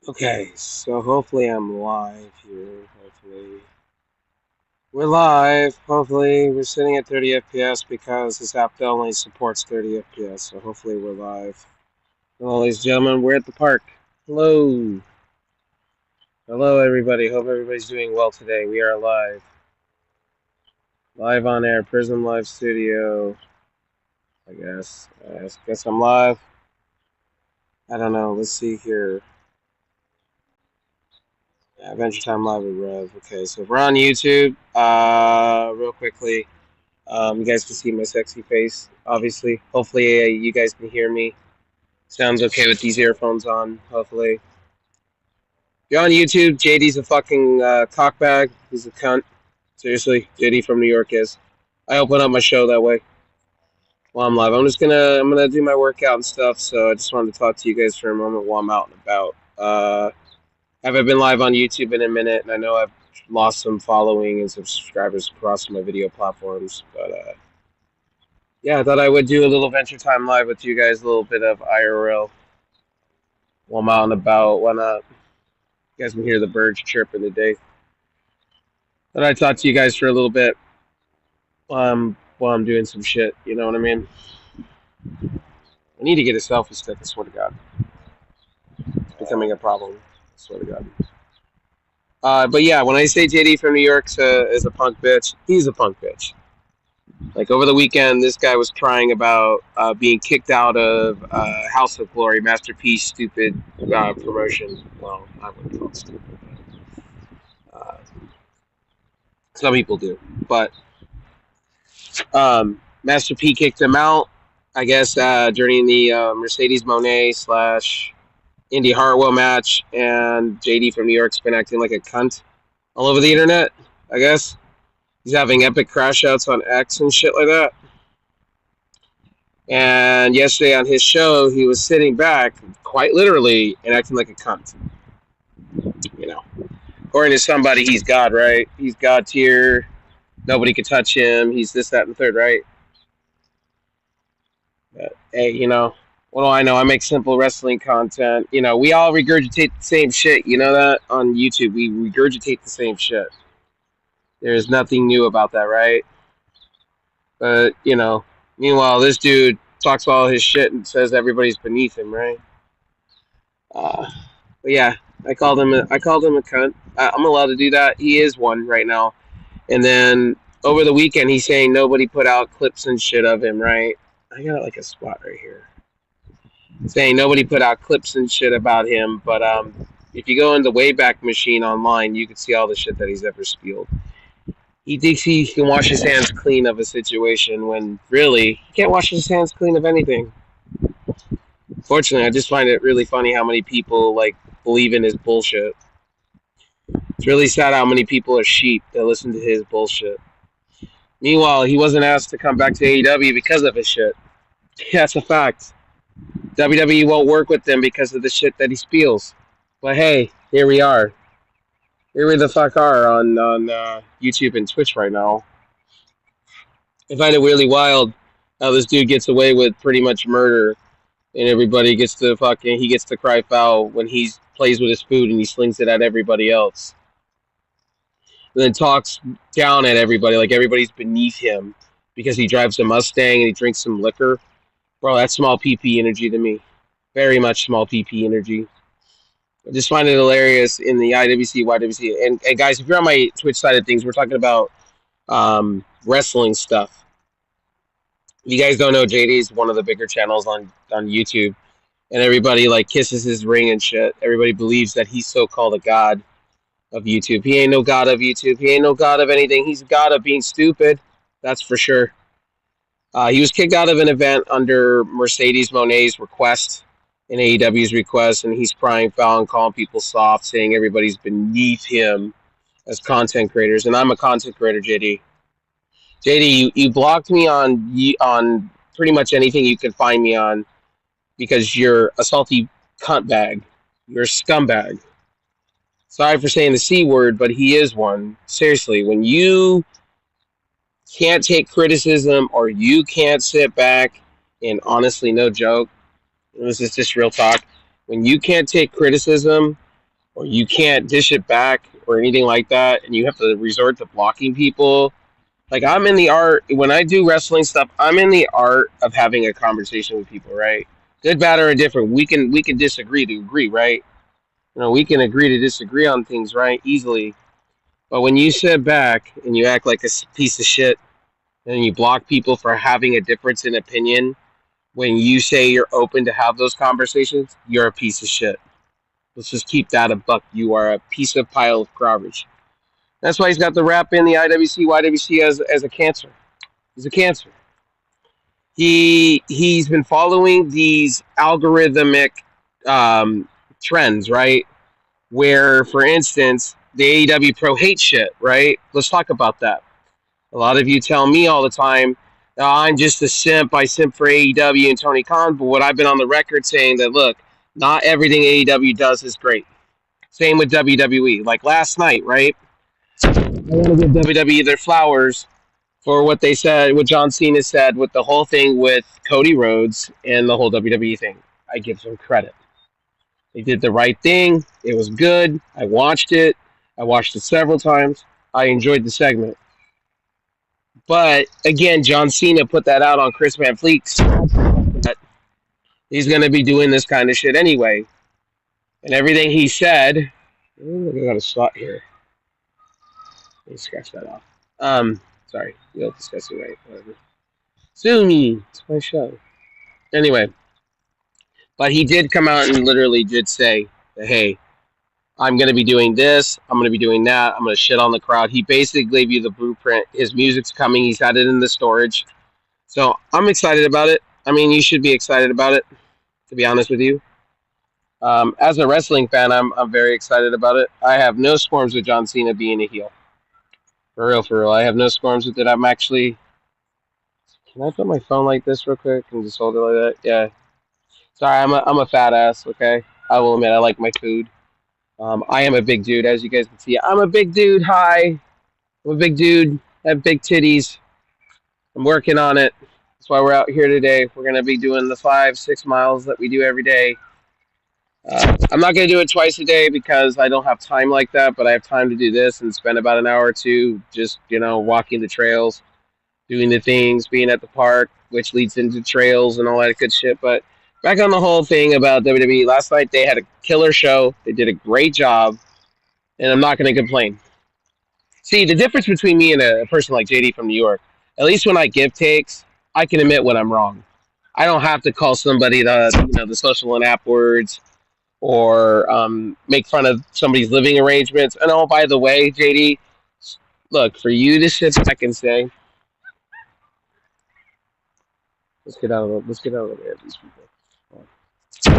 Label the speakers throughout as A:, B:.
A: Okay, so hopefully I'm live here. Hopefully we're live. Hopefully we're sitting at 30 FPS because this app only supports 30 FPS. So hopefully we're live. Hello, ladies and gentlemen. We're at the park. Hello. Hello, everybody. Hope everybody's doing well today. We are live. Live on air. Prism Live Studio. I guess I'm live. I don't know. Let's see here. Adventure Time Live with Rev. Okay, so we're on YouTube. Real quickly. You guys can see my sexy face, obviously. Hopefully, you guys can hear me. Sounds okay with these earphones on, hopefully. If you're on YouTube, JD's a fucking cockbag. He's a cunt. Seriously, JD from New York is. I open up my show that way while I'm live. I'm gonna do my workout and stuff, so I just wanted to talk to you guys for a moment while I'm out and about. Haven't been live on YouTube in a minute, and I know I've lost some following and some subscribers across my video platforms, but yeah, I thought I would do a little Venture Time Live with you guys, a little bit of IRL while I'm out and about. Why not? You guys can hear the birds chirping today. Thought I'd talk to you guys for a little bit while I'm doing some shit. You know what I mean? I need to get a selfie stick, I swear to God. It's becoming a problem. I swear to God. But yeah, when I say JD from New York is a punk bitch, he's a punk bitch. Like over the weekend, this guy was crying about being kicked out of House of Glory, Masterpiece, stupid promotion. Well, I wouldn't call it stupid, but some people do. But Master P kicked him out, I guess, during the Mercedes Monet / Indy Hartwell match, and JD from New York's been acting like a cunt all over the internet, I guess. He's having epic crash outs on X and shit like that. And yesterday on his show, he was sitting back, quite literally, and acting like a cunt. You know, according to somebody, he's God, right? He's God tier. Nobody can touch him. He's this, that, and the third, right? But, hey, what do I know? I make simple wrestling content. We all regurgitate the same shit. You know that? On YouTube, we regurgitate the same shit. There's nothing new about that, right? But, meanwhile, this dude talks all his shit and says everybody's beneath him, right? But yeah, I called him a cunt. I'm allowed to do that. He is one right now. And then over the weekend, he's saying nobody put out clips and shit of him, right? I got like a spot right here. Saying nobody put out clips and shit about him, but if you go in the Wayback Machine online, you can see all the shit that he's ever spilled. He thinks he can wash his hands clean of a situation when really he can't wash his hands clean of anything. Fortunately, I just find it really funny how many people believe in his bullshit. It's really sad how many people are sheep that listen to his bullshit. Meanwhile, he wasn't asked to come back to AEW because of his shit. That's a fact. WWE won't work with him because of the shit that he spills. But hey, here we are. Here we the fuck are on YouTube and Twitch right now. I find it really wild how this dude gets away with pretty much murder, and everybody gets to he gets to cry foul when he plays with his food and he slings it at everybody else. And then talks down at everybody like everybody's beneath him because he drives a Mustang and he drinks some liquor. Bro, that's small PP energy to me. Very much small PP energy. I just find it hilarious in the IWC, YWC. And guys, if you're on my Twitch side of things, we're talking about wrestling stuff. If you guys don't know, JD is one of the bigger channels on YouTube. And everybody kisses his ring and shit. Everybody believes that he's so-called a god of YouTube. He ain't no god of YouTube. He ain't no god of anything. He's a god of being stupid. That's for sure. He was kicked out of an event under Mercedes Monet's request, and AEW's request, and he's crying foul and calling people soft, saying everybody's beneath him as content creators. And I'm a content creator, JD. JD, you blocked me on pretty much anything you can find me on because you're a salty cunt bag. You're a scumbag. Sorry for saying the C word, but he is one. Seriously, when you can't take criticism or you can't sit back and honestly, no joke, this is just real talk. When you can't take criticism or you can't dish it back or anything like that, and you have to resort to blocking people. Like I'm in the art when I do wrestling stuff. I'm in the art of having a conversation with people, right? Good, bad, or indifferent. We can disagree to agree, right? We can agree to disagree on things, right? Easily. But when you sit back and you act like a piece of shit, and you block people for having a difference in opinion, when you say you're open to have those conversations, you're a piece of shit. Let's just keep that a buck. You are a piece of pile of garbage. That's why he's got the rap in the IWC, YWC as a cancer. He's a cancer. He's been following these algorithmic trends, right? Where, for instance, the AEW Pro hate shit, right? Let's talk about that. A lot of you tell me all the time, I'm just a simp. I simp for AEW and Tony Khan. But what I've been on the record saying that, look, not everything AEW does is great. Same with WWE. Like last night, right? I want to give WWE their flowers for what they said, what John Cena said with the whole thing with Cody Rhodes and the whole WWE thing. I give them credit. They did the right thing. It was good. I watched it. I watched it several times. I enjoyed the segment. But again, John Cena put that out on Chris Van Vliet's. He's going to be doing this kind of shit anyway. And everything he said. I got a slot here. Let me scratch that off. Sorry. You'll discuss it right. Whatever. Sue me. It's my show. Anyway. But he did come out and literally did say that, hey, I'm going to be doing this. I'm going to be doing that. I'm going to shit on the crowd. He basically gave you the blueprint. His music's coming. He's had it in the storage. So I'm excited about it. I mean, you should be excited about it, to be honest with you. As a wrestling fan, I'm very excited about it. I have no squalms with John Cena being a heel. For real, for real. I have no squalms with it. I'm actually... Can I put my phone like this real quick and just hold it like that? Yeah. Sorry, I'm a fat ass, okay? I will admit, I like my food. I am a big dude, as you guys can see. I'm a big dude. Hi. I'm a big dude. I have big titties. I'm working on it. That's why we're out here today. We're going to be doing the 5-6 miles that we do every day. I'm not going to do it twice a day because I don't have time like that, but I have time to do this and spend about an hour or two just, walking the trails, doing the things, being at the park, which leads into trails and all that good shit. But back on the whole thing about WWE, last night they had a killer show. They did a great job, and I'm not going to complain. See, the difference between me and a person like JD from New York, at least when I give takes, I can admit when I'm wrong. I don't have to call somebody the social and app words or make fun of somebody's living arrangements. And oh, by the way, JD, look, for you to sit back and say, let's get out of the way of these people. For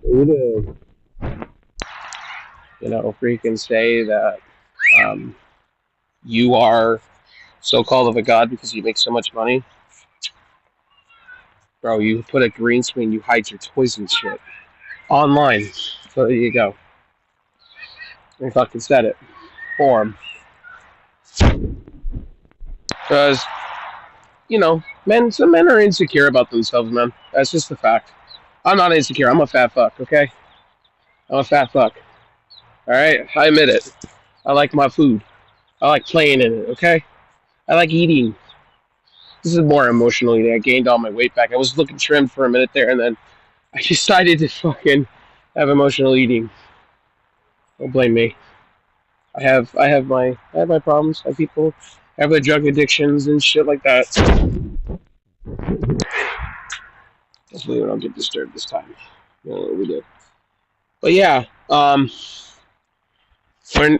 A: you to, freaking say that you are so-called of a god because you make so much money. Bro, you put a green screen, you hide your toys and shit. Online. So there you go. I fucking said it. For him. Because, some men are insecure about themselves, man. That's just the fact. I'm not insecure. I'm a fat fuck, okay? I'm a fat fuck. Alright? I admit it. I like my food. I like playing in it, okay? I like eating. This is more emotional eating. I gained all my weight back. I was looking trimmed for a minute there, and then I decided to fucking have emotional eating. Don't blame me. I have my problems. I have the drug addictions and shit like that. Hopefully we don't get disturbed this time. No, we did. But yeah, when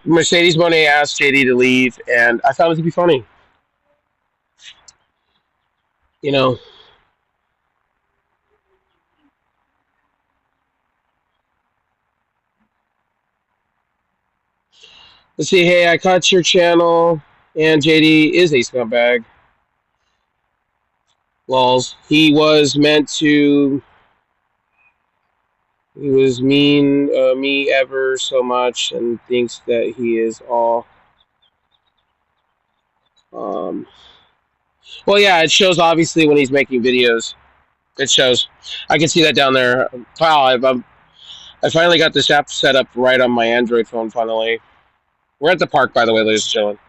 A: Mercedes Moné asked JD to leave, and I found it to be funny. Let's see, hey, I caught your channel, and JD is a scumbag. Lols. He was mean me ever so much and thinks that he is all. Well, yeah, it shows obviously when he's making videos. It shows. I can see that down there. Wow, I finally got this app set up right on my Android phone. Finally, we're at the park, by the way, ladies and gentlemen.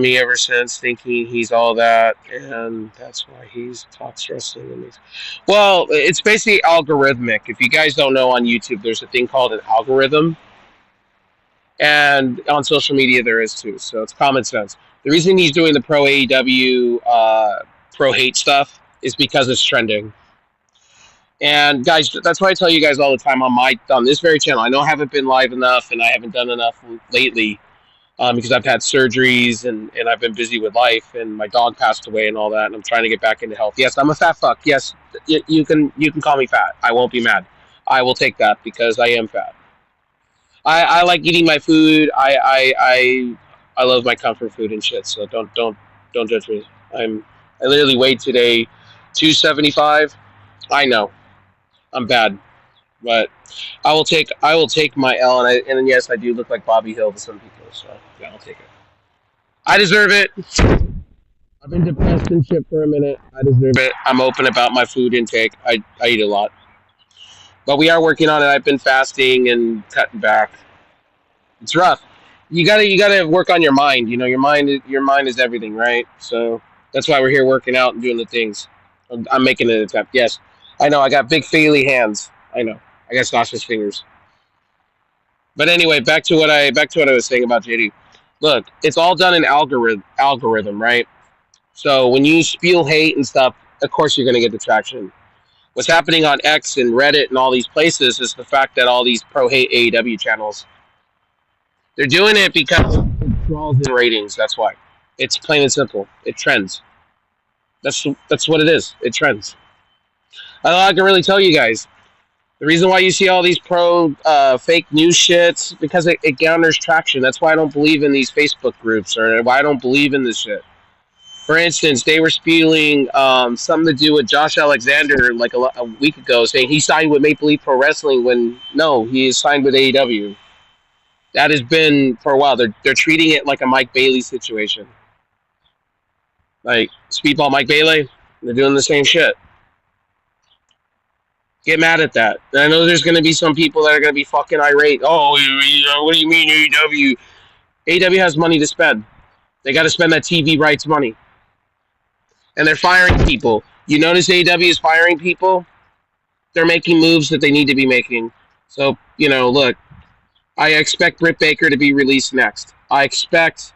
A: Me ever since thinking he's all that, and that's why he's talks wrestling and these. Well, it's basically algorithmic. If you guys don't know, on YouTube, there's a thing called an algorithm, and on social media there is too. So it's common sense. The reason he's doing the pro AEW, pro hate stuff is because it's trending. And guys, that's why I tell you guys all the time on this very channel. I know I haven't been live enough, and I haven't done enough lately. Because I've had surgeries and I've been busy with life, and my dog passed away and all that, and I'm trying to get back into health. Yes, I'm a fat fuck. Yes, you can call me fat. I won't be mad. I will take that because I am fat. I like eating my food. I love my comfort food and shit. So don't judge me. I literally weighed today 275. I know I'm bad, but I will take my L, and yes, I do look like Bobby Hill to some people. So yeah, I'll take it. I deserve it. I've been depressed and shit for a minute. I deserve it. I'm open about my food intake. I eat a lot, but we are working on it. I've been fasting and cutting back. It's rough. You gotta work on your mind. You know, your mind is everything, right? So that's why we're here working out and doing the things. I'm making an attempt. Yes, I know. I got big feely hands. I know. I got sausage fingers. But anyway, back to what I was saying about JD. Look, it's all done in algorithm, right? So when you spew hate and stuff, of course you're going to get the traction. What's happening on X and Reddit and all these places is the fact that all these pro hate AEW channels, they're doing it because it draws in ratings. That's why. It's plain and simple. It trends. That's what it is. It trends. I can really tell you guys. The reason why you see all these pro fake news shits, because it garners traction. That's why I don't believe in these Facebook groups, or why I don't believe in this shit. For instance, they were spewing something to do with Josh Alexander like a week ago, saying he signed with Maple Leaf Pro Wrestling when no, he is signed with AEW. That has been for a while. They're treating it like a Mike Bailey situation. Like Speedball Mike Bailey, they're doing the same shit. Get mad at that. And I know there's going to be some people that are going to be fucking irate. Oh, what do you mean AEW? AEW has money to spend. They got to spend that TV rights money. And they're firing people. You notice AEW is firing people? They're making moves that they need to be making. So, look, I expect Britt Baker to be released next. I expect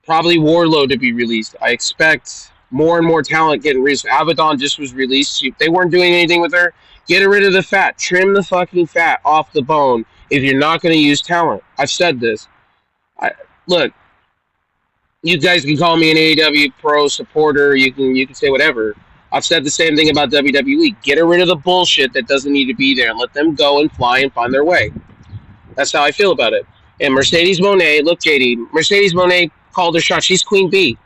A: probably Warlow to be released. I expect more and more talent getting released. Abaddon just was released. They weren't doing anything with her. Get rid of the fat. Trim the fucking fat off the bone if you're not going to use talent. I've said this. Look, you guys can call me an AEW pro supporter. You can say whatever. I've said the same thing about WWE. Get rid of the bullshit that doesn't need to be there and let them go and fly and find their way. That's how I feel about it. And Mercedes Moné, look, JD, Mercedes Moné called her shot. She's Queen Bee.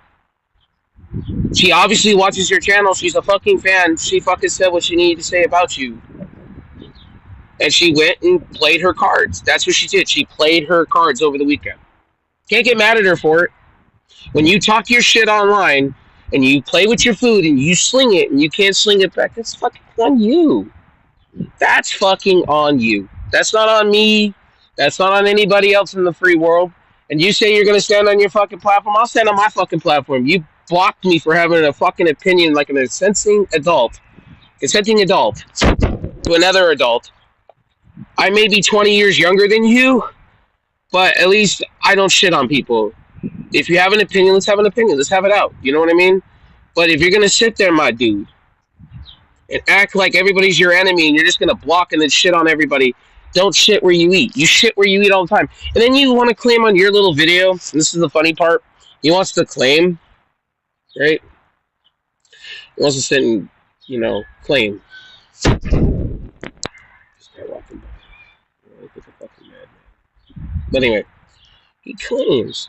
A: She obviously watches your channel. She's a fucking fan. She fucking said what she needed to say about you. And she went and played her cards. That's what she did. She played her cards over the weekend. Can't get mad at her for it. When you talk your shit online and you play with your food and you sling it and you can't sling it back, that's fucking on you. That's fucking on you. That's not on me. That's not on anybody else in the free world. And you say you're going to stand on your fucking platform, I'll stand on my fucking platform. You blocked me for having a fucking opinion like an consenting adult to another adult. I may be 20 years younger than you, but at least I don't shit on people. If you have an opinion, let's have an opinion. Let's have it out. You know what I mean? But if you're going to sit there, my dude, and act like everybody's your enemy and you're just going to block and then shit on everybody, don't shit where you eat. You shit where you eat all the time. And then you want to claim on your little video, and this is the funny part, he wants to claim, right? He wants to sit and, claim. This guy walking by. Look at the fucking madman. But anyway, he claims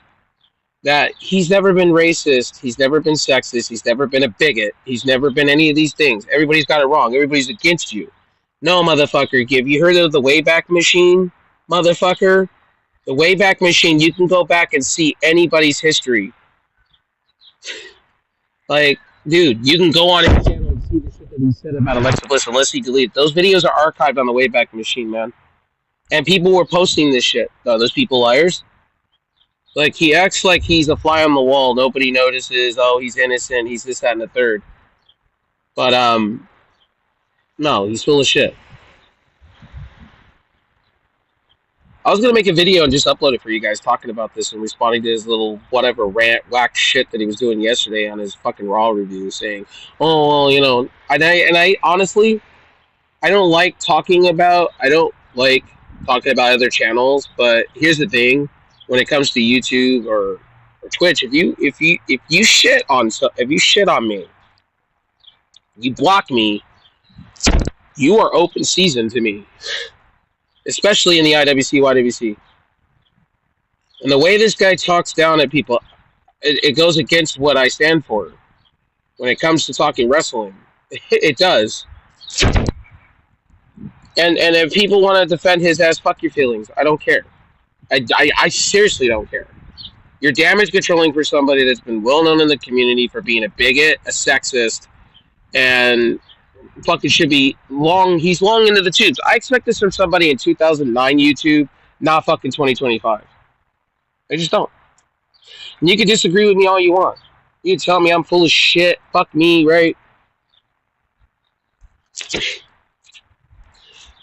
A: that he's never been racist, he's never been sexist, he's never been a bigot, he's never been any of these things. Everybody's got it wrong. Everybody's against you. No, motherfucker. Have you heard of the Wayback Machine, motherfucker? The Wayback Machine, you can go back and see anybody's history. Like, dude, you can go on his channel and see the shit that that he said about Alexa Bliss unless he deleted. Those videos are archived on the Wayback Machine, man. And people were posting this shit. Those people liars. Like, he acts like he's a fly on the wall. Nobody notices. Oh, he's innocent. He's this, that, and the third. But, no, he's full of shit. I was going to make a video and just upload it for you guys talking about this and responding to his little whatever rant, whack shit that he was doing yesterday on his fucking Raw review saying, oh, well, you know, and I honestly, I don't like talking about other channels, but here's the thing, when it comes to YouTube or Twitch, if you shit on me, you block me, you are open season to me. Especially in the IWC, YWC. And the way this guy talks down at people, it goes against what I stand for. When it comes to talking wrestling, it does. And if people want to defend his ass, fuck your feelings. I don't care. I seriously don't care. You're damage controlling for somebody that's been well known in the community for being a bigot, a sexist, and fucking should be he's long into the tubes. I expect this from somebody in 2009 YouTube, not fucking 2025. I just don't. And you can disagree with me all you want. You can tell me I'm full of shit. Fuck me, right?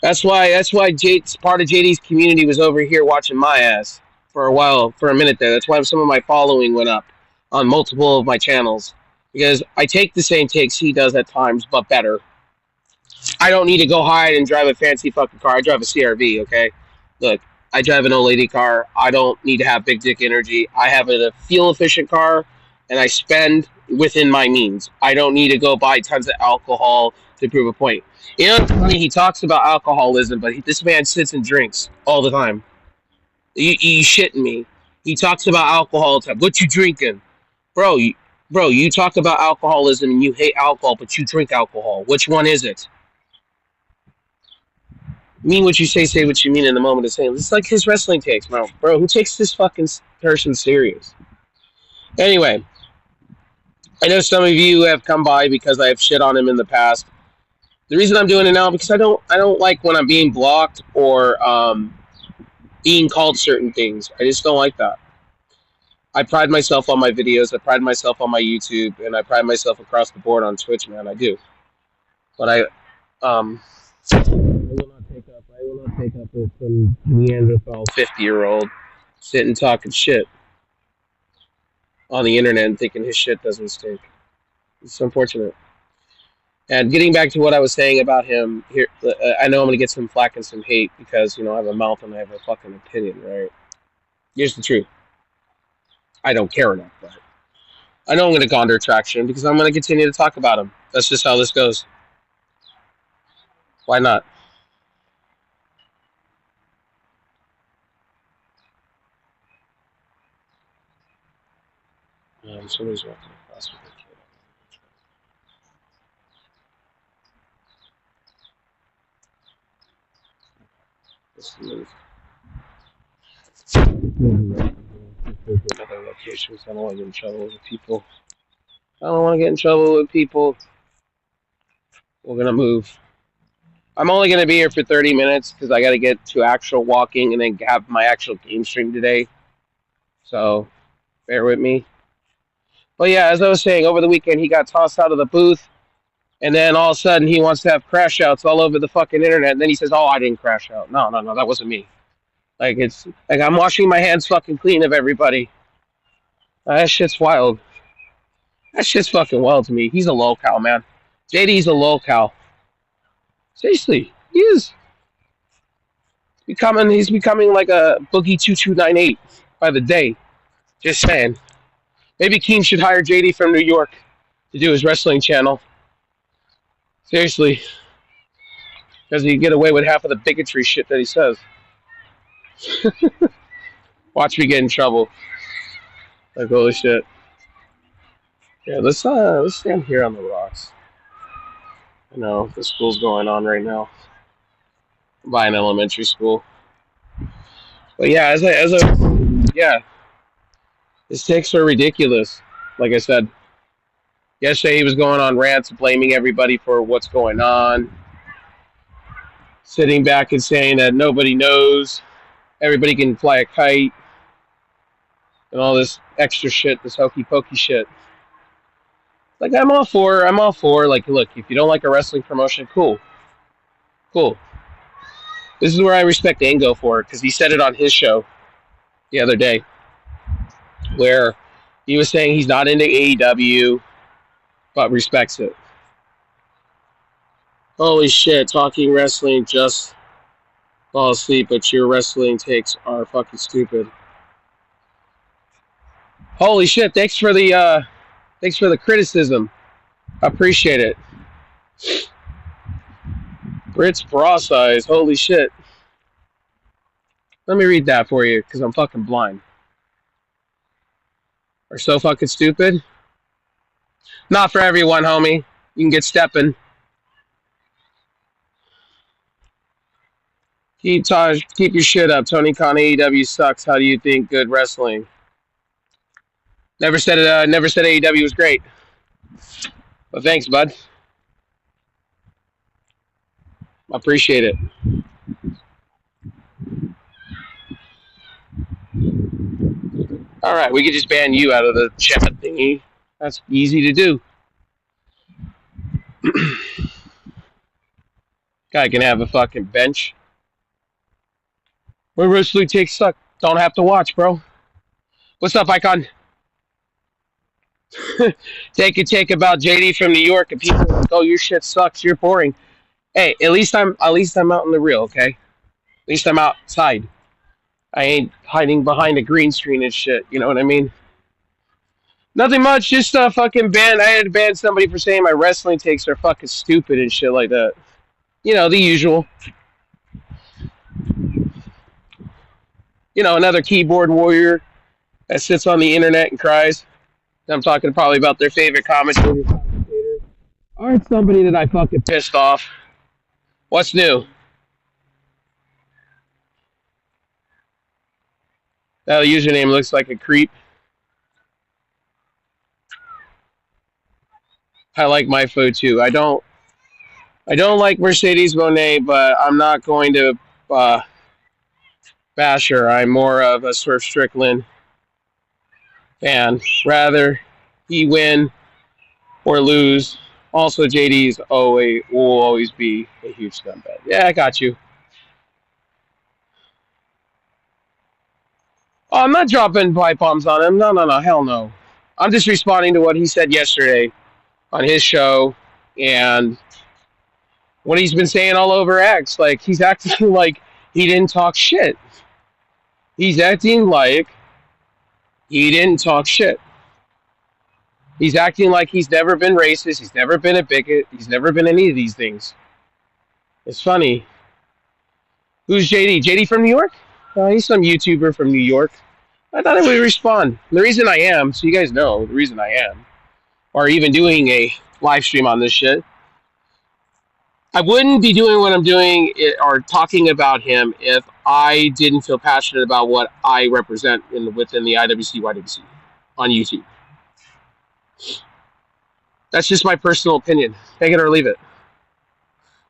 A: That's why part of JD's community was over here watching my ass for a minute there. That's why some of my following went up on multiple of my channels. Because I take the same takes he does at times, but better. I don't need to go hide and drive a fancy fucking car. I drive a CRV, okay? Look, I drive an old lady car. I don't need to have big dick energy. I have a fuel-efficient car, and I spend within my means. I don't need to go buy tons of alcohol to prove a point. You know, it's funny, he talks about alcoholism, but this man sits and drinks all the time. You shitting me. He talks about alcohol all the time. What you drinking? Bro, you talk about alcoholism and you hate alcohol, but you drink alcohol. Which one is it? Mean what you say what you mean in the moment of saying. It's like his wrestling takes, bro. Bro, who takes this fucking person serious? Anyway, I know some of you have come by because I have shit on him in the past. The reason I'm doing it now because I don't like when I'm being blocked or being called certain things. I just don't like that. I pride myself on my videos, I pride myself on my YouTube, and I pride myself across the board on Twitch, man. I do. But I will not take up with some Neanderthal 50-year-old sitting talking shit on the internet and thinking his shit doesn't stink. It's unfortunate. And getting back to what I was saying about him, here, I know I'm going to get some flack and some hate because, you know, I have a mouth and I have a fucking opinion, right? Here's the truth. I don't care enough, but I know I'm going to garner traction because I'm going to continue to talk about him. That's just how this goes. Why not? Somebody's walking across with a kid. Let's move. Another location. I don't want to get in trouble with people. We're gonna move. I'm only gonna be here for 30 minutes because I got to get to actual walking and then have my actual game stream today. So, bear with me. But yeah, as I was saying, over the weekend he got tossed out of the booth, and then all of a sudden he wants to have crash outs all over the fucking internet, and then he says, "Oh, I didn't crash out." No, that wasn't me. Like, it's like I'm washing my hands fucking clean of everybody. That shit's wild. That shit's fucking wild to me. He's a lolcow, man. JD's a lolcow. Seriously, he is. He's becoming like a Boogie 2298 by the day. Just saying. Maybe Keem should hire JD from New York to do his wrestling channel. Seriously. Because he get away with half of the bigotry shit that he says. Watch me get in trouble. Like, holy shit. Yeah, let's stand here on the rocks. I know, the school's going on right now. By an elementary school. But yeah, yeah. His takes are ridiculous, like I said. Yesterday he was going on rants, blaming everybody for what's going on, sitting back and saying that nobody knows, everybody can fly a kite, and all this extra shit, this hokey pokey shit. Like I'm all for. Like, look, if you don't like a wrestling promotion, cool. This is where I respect Ango for, because he said it on his show the other day, where he was saying he's not into AEW, but respects it. Holy shit, talking wrestling, just fall asleep, but your wrestling takes are fucking stupid. Holy shit, thanks for the criticism. I appreciate it. Brit's bra size, holy shit. Let me read that for you, because I'm fucking blind. Are so fucking stupid? Not for everyone, homie. You can get stepping. Keep your shit up. Tony Khan, AEW sucks. How do you think good wrestling? Never said AEW was great. Well, thanks, bud. I appreciate it. All right, we could just ban you out of the chat thingy. That's easy to do. Guy can have a fucking bench. Where wrestling takes suck. Don't have to watch, bro. What's up, Icon? Take a take about JD from New York, and people like, oh, your shit sucks. You're boring. Hey, at least I'm out in the real, okay? At least I'm outside. I ain't hiding behind a green screen and shit. You know what I mean? Nothing much. Just a fucking ban. I had to ban somebody for saying my wrestling takes are fucking stupid and shit like that. You know, the usual. You know, another keyboard warrior that sits on the internet and cries. I'm talking probably about their favorite commentator. Aren't somebody that I fucking pissed off. What's new? That username looks like a creep. I like my food too. I don't like Mercedes Monet, but I'm not going to bash her. I'm more of a Swerve Strickland fan. Rather he win or lose. Also, JD's will always be a huge scumbag. Yeah, I got you. Oh, I'm not dropping pipe bombs on him. No, hell no. I'm just responding to what he said yesterday on his show and what he's been saying all over X. Like, he's acting like he didn't talk shit. He's acting like he didn't talk shit. He's acting like he's never been racist. He's never been a bigot. He's never been any of these things. It's funny. Who's JD? JD from New York? He's some YouTuber from New York. I thought I would respond. The reason I am, so you guys know the reason I am, or even doing a live stream on this shit, I wouldn't be doing what I'm doing or talking about him if I didn't feel passionate about what I represent within the IWC, YWC on YouTube. That's just my personal opinion. Take it or leave it.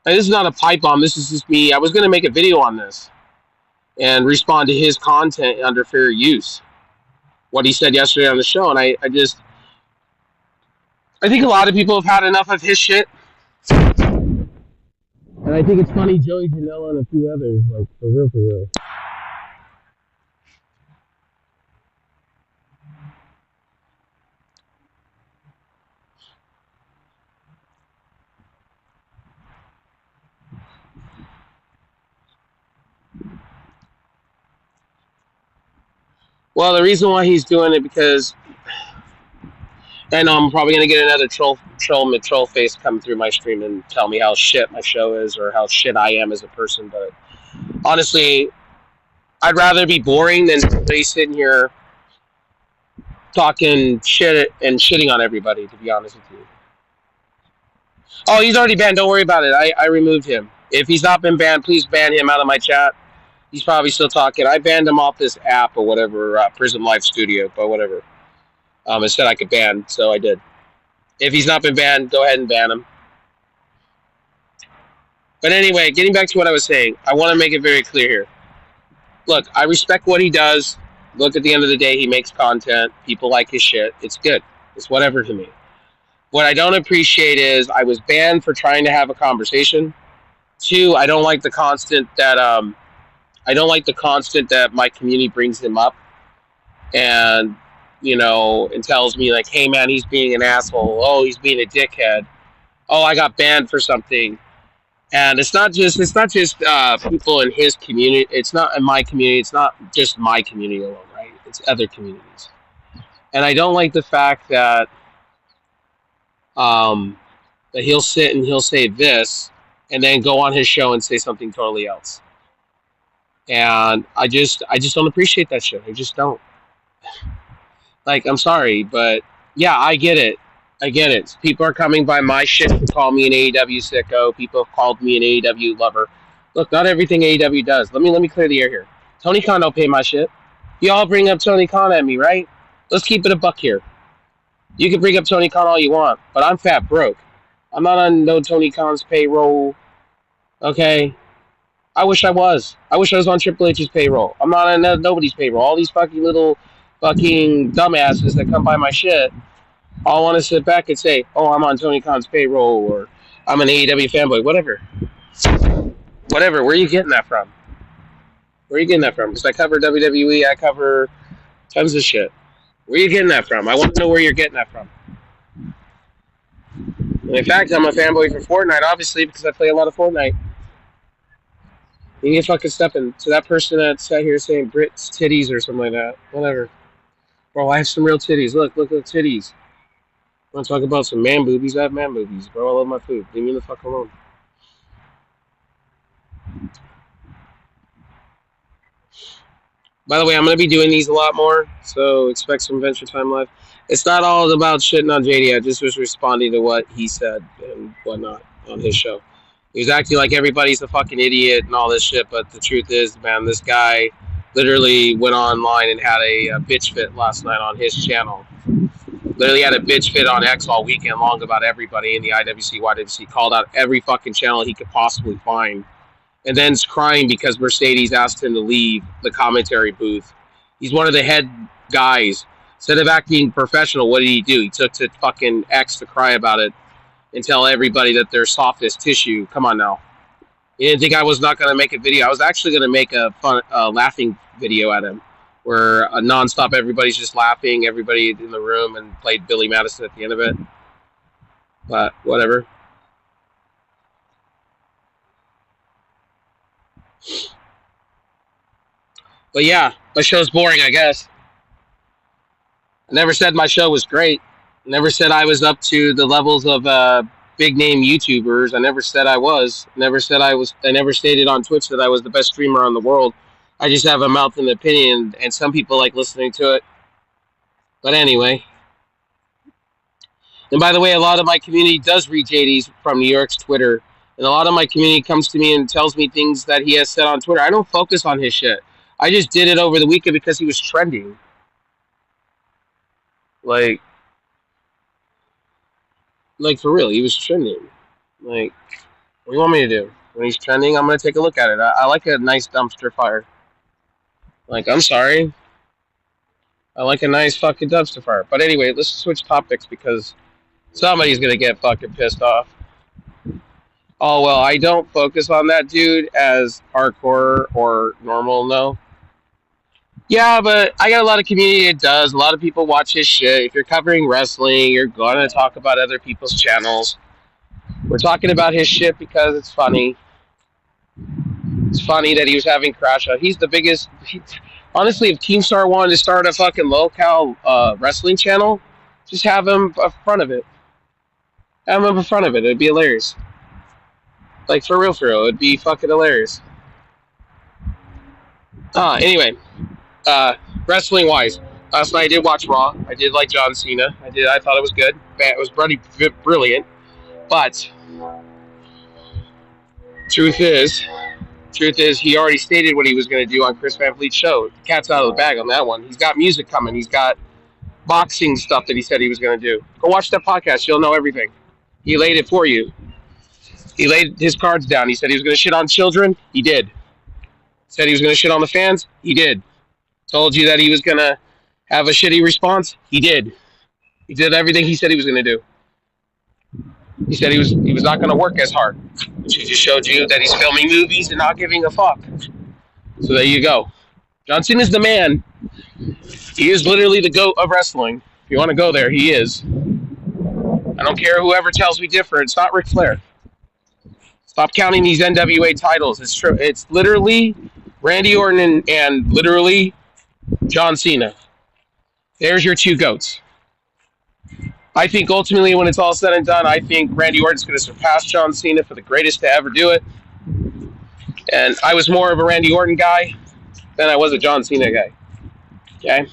A: This is not a pipe bomb. This is just me. I was going to make a video on this and respond to his content under fair use. What he said yesterday on the show. And I think a lot of people have had enough of his shit. And I think it's funny Joey Janela and a few others, like, for real. Well, the reason why he's doing it because, and I'm probably gonna get another troll face come through my stream and tell me how shit my show is or how shit I am as a person. But honestly, I'd rather be boring than somebody sitting here talking shit and shitting on everybody. To be honest with you. Oh, he's already banned. Don't worry about it. I removed him. If he's not been banned, please ban him out of my chat. He's probably still talking. I banned him off this app or whatever, Prism Live Studio, but whatever. It said I could ban, so I did. If he's not been banned, go ahead and ban him. But anyway, getting back to what I was saying, I want to make it very clear here. Look, I respect what he does. Look, at the end of the day, he makes content. People like his shit. It's good. It's whatever to me. What I don't appreciate is I was banned for trying to have a conversation. Two, I don't like the constant that my community brings him up and and tells me like, hey man, he's being an asshole. Oh, he's being a dickhead. Oh, I got banned for something. And it's not just people in his community. It's not in my community. It's not just my community alone, right? It's other communities. And I don't like the fact um, that he'll sit and he'll say this, and then go on his show and say something totally else. And I just don't appreciate that shit. I just don't. Like, I'm sorry, but yeah, I get it. I get it. People are coming by my shit to call me an AEW sicko. People have called me an AEW lover. Look, not everything AEW does. Let me clear the air here. Tony Khan don't pay my shit. You all bring up Tony Khan at me, right? Let's keep it a buck here. You can bring up Tony Khan all you want, but I'm fat broke. I'm not on no Tony Khan's payroll. Okay? I wish I was. I wish I was on Triple H's payroll. I'm not on nobody's payroll. All these fucking little fucking dumbasses that come by my shit all want to sit back and say, oh, I'm on Tony Khan's payroll, or I'm an AEW fanboy, whatever. Whatever. Where are you getting that from? Where are you getting that from? Because I cover WWE, I cover tons of shit. Where are you getting that from? I want to know where you're getting that from. And in fact, I'm a fanboy for Fortnite, obviously, because I play a lot of Fortnite. You need to fucking step in. To that person that sat here saying Brit's titties or something like that. Whatever. Bro, I have some real titties. Look, titties. I want to talk about some man boobies? I have man boobies, bro. I love my food. Leave me the fuck alone. By the way, I'm going to be doing these a lot more, so expect some Adventure Time Live. It's not all about shitting on JD. I just was responding to what he said and whatnot on his show. He was acting like everybody's a fucking idiot and all this shit, but the truth is, man, this guy literally went online and had a bitch fit last night on his channel. Literally had a bitch fit on X all weekend long about everybody in the IWC, YWC, called out every fucking channel he could possibly find. And then's crying because Mercedes asked him to leave the commentary booth. He's one of the head guys. Instead of acting professional, what did he do? He took to fucking X to cry about it and tell everybody that they're soft as tissue. Come on now. You didn't think I was not going to make a video? I was actually going to make a fun, laughing video at him, where nonstop everybody's just laughing, everybody in the room, and played Billy Madison at the end of it. But whatever. But yeah, my show's boring, I guess. I never said my show was great. I never said I was up to the levels of big name YouTubers. I never said I was. I never stated on Twitch that I was the best streamer on the world. I just have a mouth and opinion, and some people like listening to it. But anyway. And by the way, a lot of my community does read JD's from New York's Twitter. And a lot of my community comes to me and tells me things that he has said on Twitter. I don't focus on his shit. I just did it over the weekend because he was trending. Like for real, he was trending. Like, what do you want me to do? When he's trending, I'm going to take a look at it. I like a nice dumpster fire. Like, I'm sorry. I like a nice fucking dumpster fire. But anyway, let's switch topics because somebody's going to get fucking pissed off. Oh, well, I don't focus on that dude as hardcore or normal, no. Yeah, but I got a lot of community that does. A lot of people watch his shit. If you're covering wrestling, you're going to talk about other people's channels. We're talking about his shit because it's funny. It's funny that he was having crash out. He's the biggest. Honestly, if Keemstar wanted to start a fucking local wrestling channel, just have him in front of it. Have him in front of it. It'd be hilarious. Like, for real, it'd be fucking hilarious. Anyway, wrestling wise, last night I did watch Raw. I did like John Cena. I thought it was good. It was pretty brilliant. But truth is, he already stated what he was going to do on Chris Van Vliet's show. The cat's out of the bag on that one. He's got music coming. He's got boxing stuff that he said he was going to do. Go watch that podcast. You'll know everything. He laid it for you. He laid his cards down. He said he was going to shit on children. He did. Said he was going to shit on the fans. He did. Told you that he was going to have a shitty response. He did. He did everything he said he was going to do. He said he was not going to work as hard. Which just showed you that he's filming movies and not giving a fuck. So there you go. John Cena's the man. He is literally the GOAT of wrestling. If you want to go there, he is. I don't care whoever tells me different. It's not Ric Flair. Stop counting these NWA titles. It's true. It's literally Randy Orton and literally John Cena. There's your two GOATs. I think ultimately when it's all said and done, I think Randy Orton's going to surpass John Cena for the greatest to ever do it. And I was more of a Randy Orton guy than I was a John Cena guy. Okay?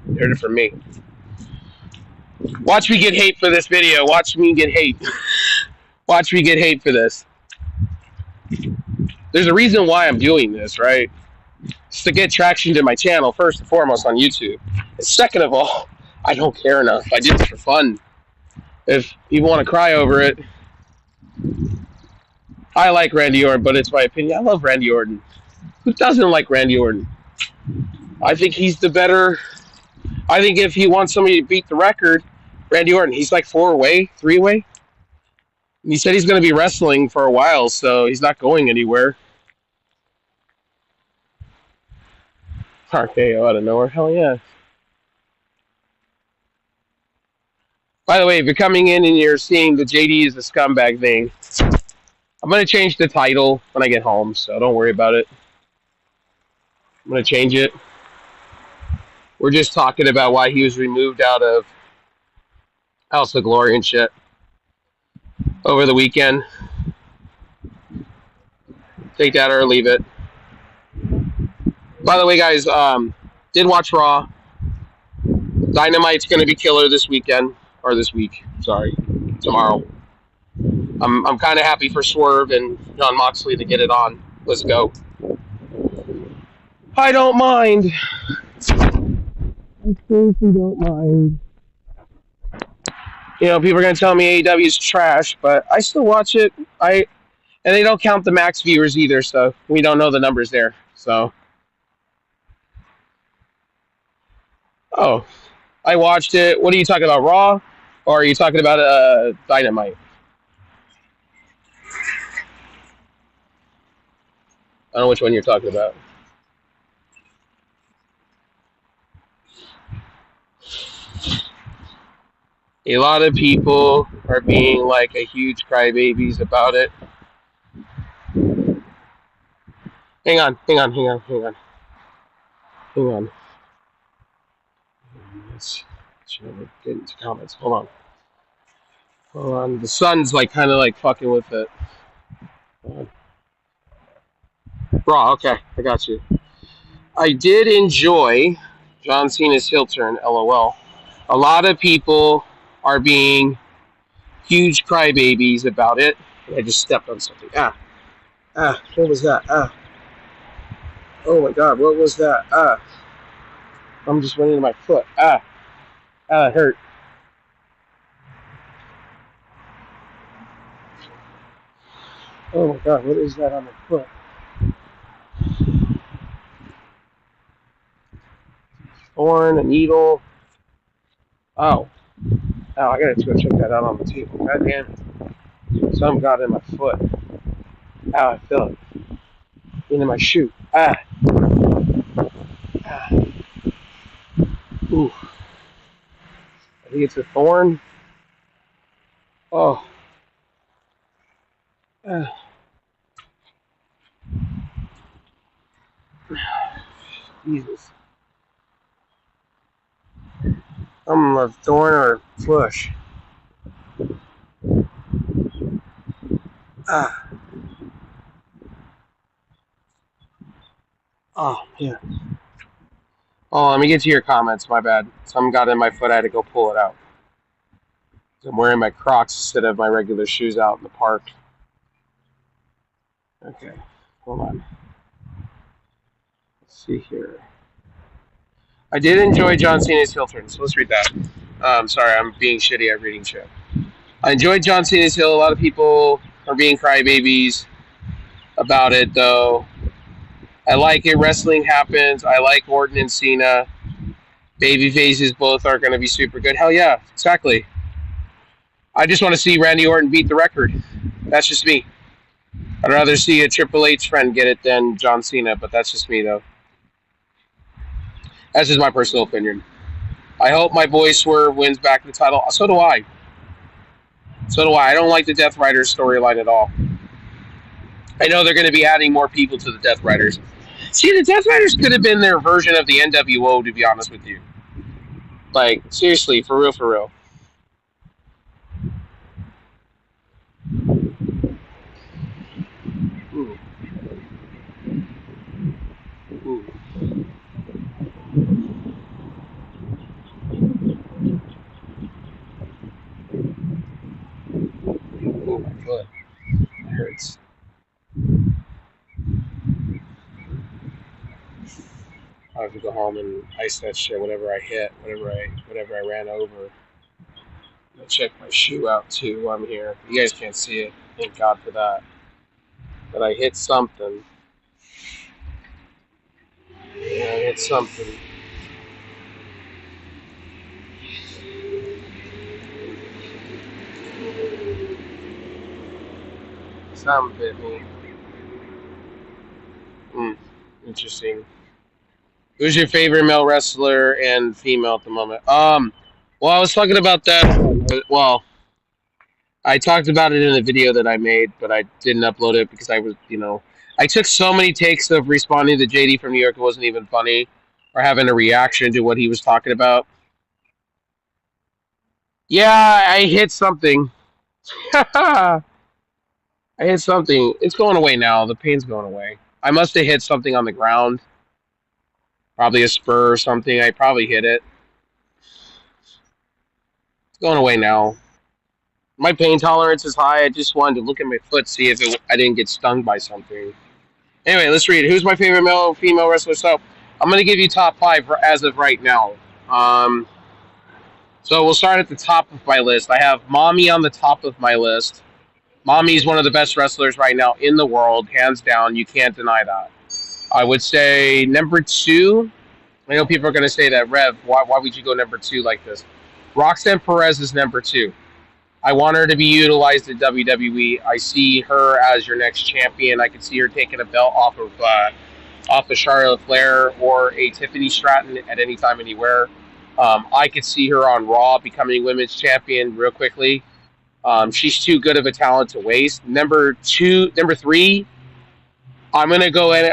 A: You heard it from me. Watch me get hate for this video. Watch me get hate. Watch me get hate for this. There's a reason why I'm doing this, right? It's to get traction to my channel, first and foremost, on YouTube. And second of all, I don't care enough. I do this for fun. If people want to cry over it, I like Randy Orton, but it's my opinion. I love Randy Orton. Who doesn't like Randy Orton? I think he's the better. I think if he wants somebody to beat the record, Randy Orton, he's like 4 away, 3 away. He said he's going to be wrestling for a while, so he's not going anywhere. RKO out of nowhere. Hell yeah. By the way, if you're coming in and you're seeing the JD is a scumbag thing, I'm going to change the title when I get home, so don't worry about it. I'm going to change it. We're just talking about why he was removed out of House of Glory and shit over the weekend. Take that or leave it. By the way, guys, did watch Raw. Dynamite's going to be killer this weekend. Or this week. Sorry. Tomorrow. I'm kind of happy for Swerve and Jon Moxley to get it on. Let's go. I don't mind. I seriously don't mind. You know, people are going to tell me AEW is trash, but I still watch it. And they don't count the max viewers either, so we don't know the numbers there. So. Oh. I watched it. What are you talking about, Raw? Or are you talking about Dynamite? I don't know which one you're talking about. A lot of people are being like a huge crybabies about it. Hang on. Let's get into comments. Hold on. The sun's like kind of like fucking with it. Raw, okay, I got you. I did enjoy John Cena's heel turn, LOL. A lot of people are being huge crybabies about it. I just stepped on something. What was that? Oh my god, what was that? I'm just running to my foot. It hurt. Oh my god, what is that on my foot? Thorn, a needle. Oh, I gotta go check that out on the table. God damn it. Something got in my foot. I feel it. Into my shoe. Ooh. I think it's a thorn. Oh. Jesus. I'm a thorn or a bush. Oh, yeah. Oh, let me get to your comments. My bad. Something got in my foot. I had to go pull it out. I'm wearing my Crocs instead of my regular shoes out in the park. Okay. Hold on. Let's see here. I did enjoy John Cena's heel turn, so let's read that. Sorry, I'm being shitty at reading shit. I enjoyed John Cena's heel. A lot of people are being crybabies about it, though. I like it. Wrestling happens. I like Orton and Cena. Baby faces both are going to be super good. Hell yeah, exactly. I just want to see Randy Orton beat the record. That's just me. I'd rather see a Triple H friend get it than John Cena, but that's just me, though. That's just my personal opinion. I hope my boy Swerve wins back the title. So do I. So do I. I don't like the Death Riders storyline at all. I know they're going to be adding more people to the Death Riders. See, the Death Riders could have been their version of the NWO, to be honest with you. Like, seriously, for real, for real. Ooh. Ooh. Oh, my foot. It hurts. I have to go home and ice that shit whenever I hit, whenever I ran over. I'm gonna check my shoe out too while I'm here. You guys can't see it. Thank God for that. But I hit something. Yeah, I hit something. Something bit me. Interesting. Who's your favorite male wrestler and female at the moment? Well, I was talking about that. Well, I talked about it in a video that I made, but I didn't upload it because I was, I took so many takes of responding to JD from New York. It wasn't even funny, or having a reaction to what he was talking about. Yeah, I hit something. I hit something. It's going away now. The pain's going away. I must have hit something on the ground. Probably a spur or something. I probably hit it. It's going away now. My pain tolerance is high. I just wanted to look at my foot, see if I didn't get stung by something. Anyway, let's read. Who's my favorite male or female wrestler? So I'm going to give you top 5 as of right now. So we'll start at the top of my list. I have Mommy on the top of my list. Mommy's one of the best wrestlers right now in the world, hands down. You can't deny that. I would say number 2. I know people are going to say that, Rev, why would you go number 2 like this? Roxanne Perez is number 2. I want her to be utilized at WWE. I see her as your next champion. I could see her taking a belt off of Charlotte Flair or a Tiffany Stratton at any time, anywhere. I could see her on Raw becoming women's champion real quickly. She's too good of a talent to waste. Number 3, I'm gonna go with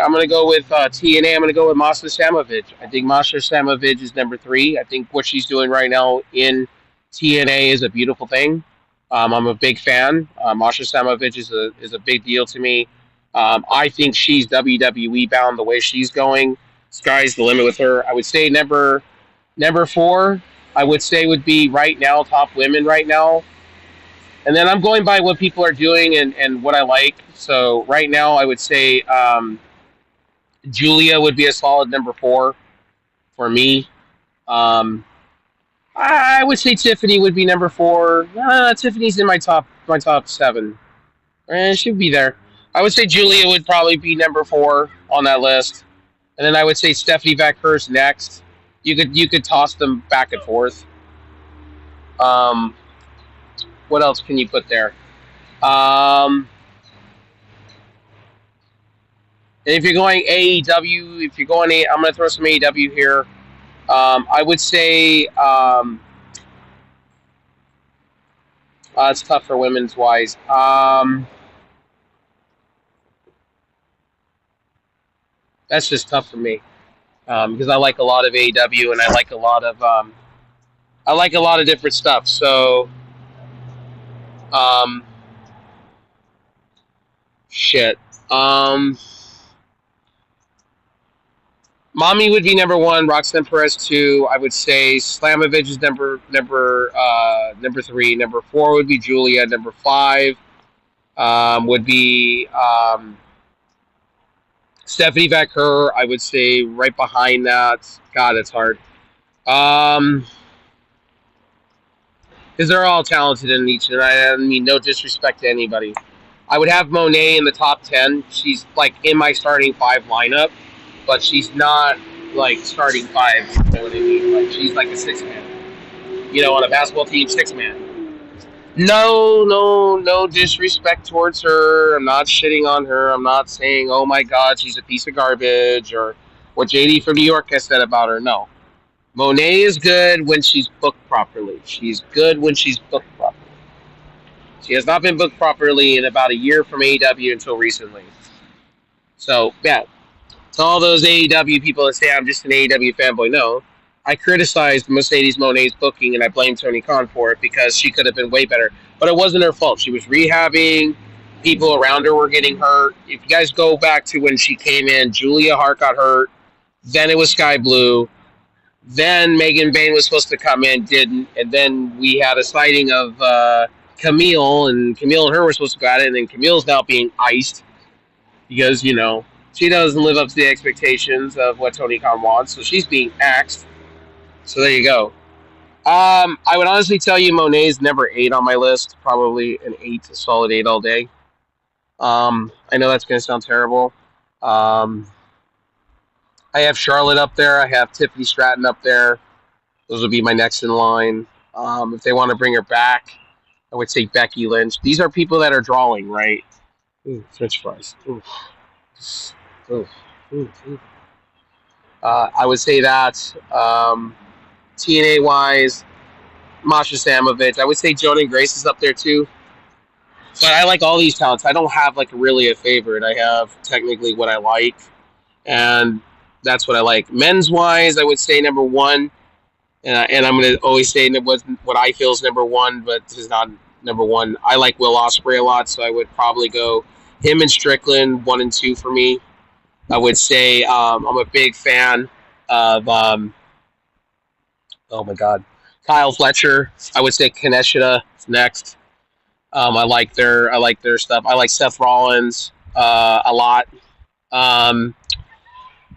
A: TNA. I'm gonna go with Masha Samovich. I think Masha Samovich is number 3. I think what she's doing right now in TNA is a beautiful thing. I'm a big fan. Masha Samovich is a big deal to me. I think she's WWE bound the way she's going. Sky's the limit with her. I would say number 4. I would say would be right now top women right now. And then I'm going by what people are doing and what I like. So right now I would say Julia would be a solid number 4 for me. I would say Tiffany would be number 4. Tiffany's in my top 7. She'd be there. I would say Julia would probably be number 4 on that list, and then I would say Stephanie Vackhurst next. You could toss them back and forth. What else can you put there? And if you're going AEW, I'm going to throw some AEW here. I would say it's tough for women's wise. That's just tough for me because I like a lot of AEW and I like a lot of different stuff. So, shit. Mommy would be number 1. Roxanne Perez 2. I would say Slamovich is number 3. Number 4 would be Julia. Number 5 would be Stephanie Vaquer, I would say right behind that. God, it's hard. Um, because they're all talented in each, and I mean no disrespect to anybody. I would have Monet in the top 10. She's like in my starting five lineup, but she's not like starting five. You know what I mean? Like she's like a six man. You know, on a basketball team, six man. No disrespect towards her. I'm not shitting on her. I'm not saying, oh my god, she's a piece of garbage or what JD from New York has said about her. No. Monet is good when she's booked properly. She's good when she's booked properly. She has not been booked properly in about a year from AEW until recently. So, yeah. To all those AEW people that say I'm just an AEW fanboy, no. I criticized Mercedes Monet's booking and I blame Tony Khan for it because she could have been way better. But it wasn't her fault. She was rehabbing. People around her were getting hurt. If you guys go back to when she came in, Julia Hart got hurt. Then it was Sky Blue. Then Megan Bain was supposed to come in, didn't. And then we had a sighting of Camille, and Camille and her were supposed to go at it. And then Camille's now being iced because, you know, she doesn't live up to the expectations of what Tony Khan wants. So she's being axed. So there you go. I would honestly tell you Monet's number 8 on my list. Probably an 8, a solid 8 all day. I know that's going to sound terrible. I have Charlotte up there. I have Tiffany Stratton up there. Those would be my next in line. If they want to bring her back, I would say Becky Lynch. These are people that are drawing, right? Ooh, French fries. Ooh. Ooh. Ooh. Ooh. I would say that. TNA-wise, Masha Samovich. I would say Jonah Grace is up there too. But I like all these talents. I don't have like really a favorite. I have technically what I like, and that's what I like. Men's-wise, I would say number 1, and I'm going to always say what I feel is number 1, but this is not number 1. I like Will Ospreay a lot, so I would probably go him and Strickland 1 and 2 for me. I would say I'm a big fan of oh my God, Kyle Fletcher. I would say Kaneshita next. I like their stuff. I like Seth Rollins a lot.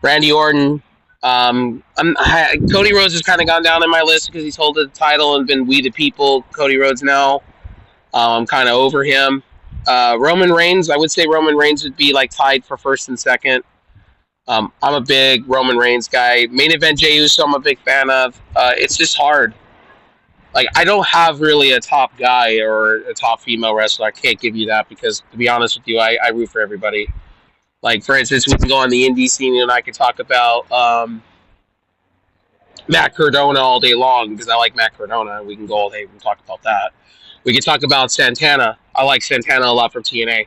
A: Randy Orton. Cody Rhodes has kind of gone down in my list because he's held the title and been we the people. Cody Rhodes now. I'm kind of over him. Roman Reigns. I would say Roman Reigns would be like tied for first and second. I'm a big Roman Reigns guy. Main event Jey Uso, I'm a big fan of. It's just hard. Like, I don't have really a top guy or a top female wrestler. I can't give you that because, to be honest with you, I root for everybody. Like, for instance, we can go on the indie scene and I can talk about Matt Cardona all day long because I like Matt Cardona. We can go all day and talk about that. We can talk about Santana. I like Santana a lot from TNA.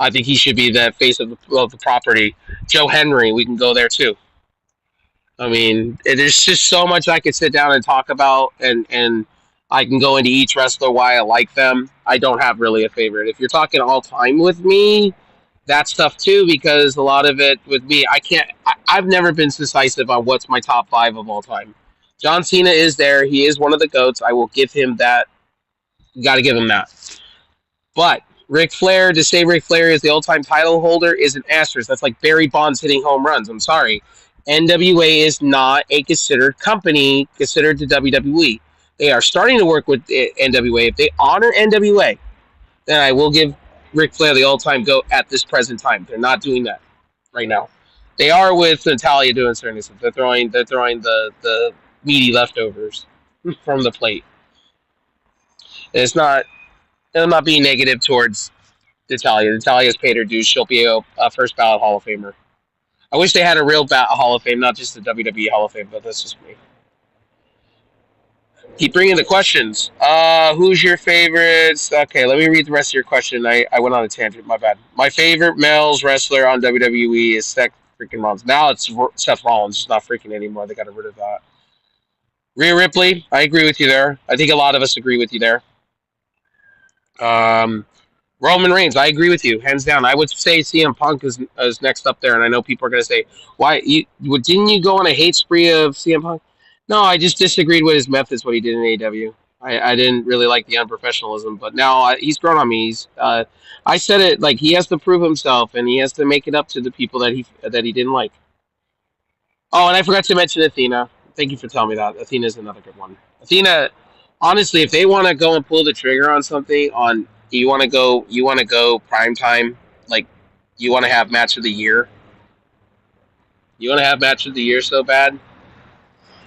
A: I think he should be the face of the property. Joe Henry, we can go there too. I mean, there's just so much I could sit down and talk about, and I can go into each wrestler why I like them. I don't have really a favorite. If you're talking all time with me, that's tough too because a lot of it with me, I've never been decisive on what's my top 5 of all time. John Cena is there. He is one of the GOATs. I will give him that. You got to give him that. But Ric Flair, to say Ric Flair is the all-time title holder is an asterisk. That's like Barry Bonds hitting home runs. I'm sorry. NWA is not a considered company considered to WWE. They are starting to work with NWA. If they honor NWA, then I will give Ric Flair the all-time GOAT at this present time. They're not doing that right now. They are with Natalya doing certain stuff. They're throwing the meaty leftovers from the plate. It's not. I'm not being negative towards Natalya. Natalya's paid her dues. She'll be a first ballot Hall of Famer. I wish they had a real Hall of Fame, not just the WWE Hall of Fame, but that's just me. Keep bringing the questions. Who's your favorites? Okay, let me read the rest of your question. I went on a tangent. My bad. My favorite males wrestler on WWE is Seth freaking Rollins. Now it's Seth Rollins. It's not freaking anymore. They got rid of that. Rhea Ripley. I agree with you there. I think a lot of us agree with you there. Roman Reigns, I agree with you, hands down. I would say CM Punk is next up there, and I know people are going to say, "Why? Didn't you go on a hate spree of CM Punk?" No, I just disagreed with his methods, what he did in AEW. I didn't really like the unprofessionalism, but now he's grown on me. I said it like he has to prove himself, and he has to make it up to the people that he didn't like. Oh, and I forgot to mention Athena. Thank you for telling me that. Athena's another good one. Athena, honestly, if they want to go and pull the trigger on something, on you want to go prime time, like you want to have match of the year. You want to have match of the year so bad.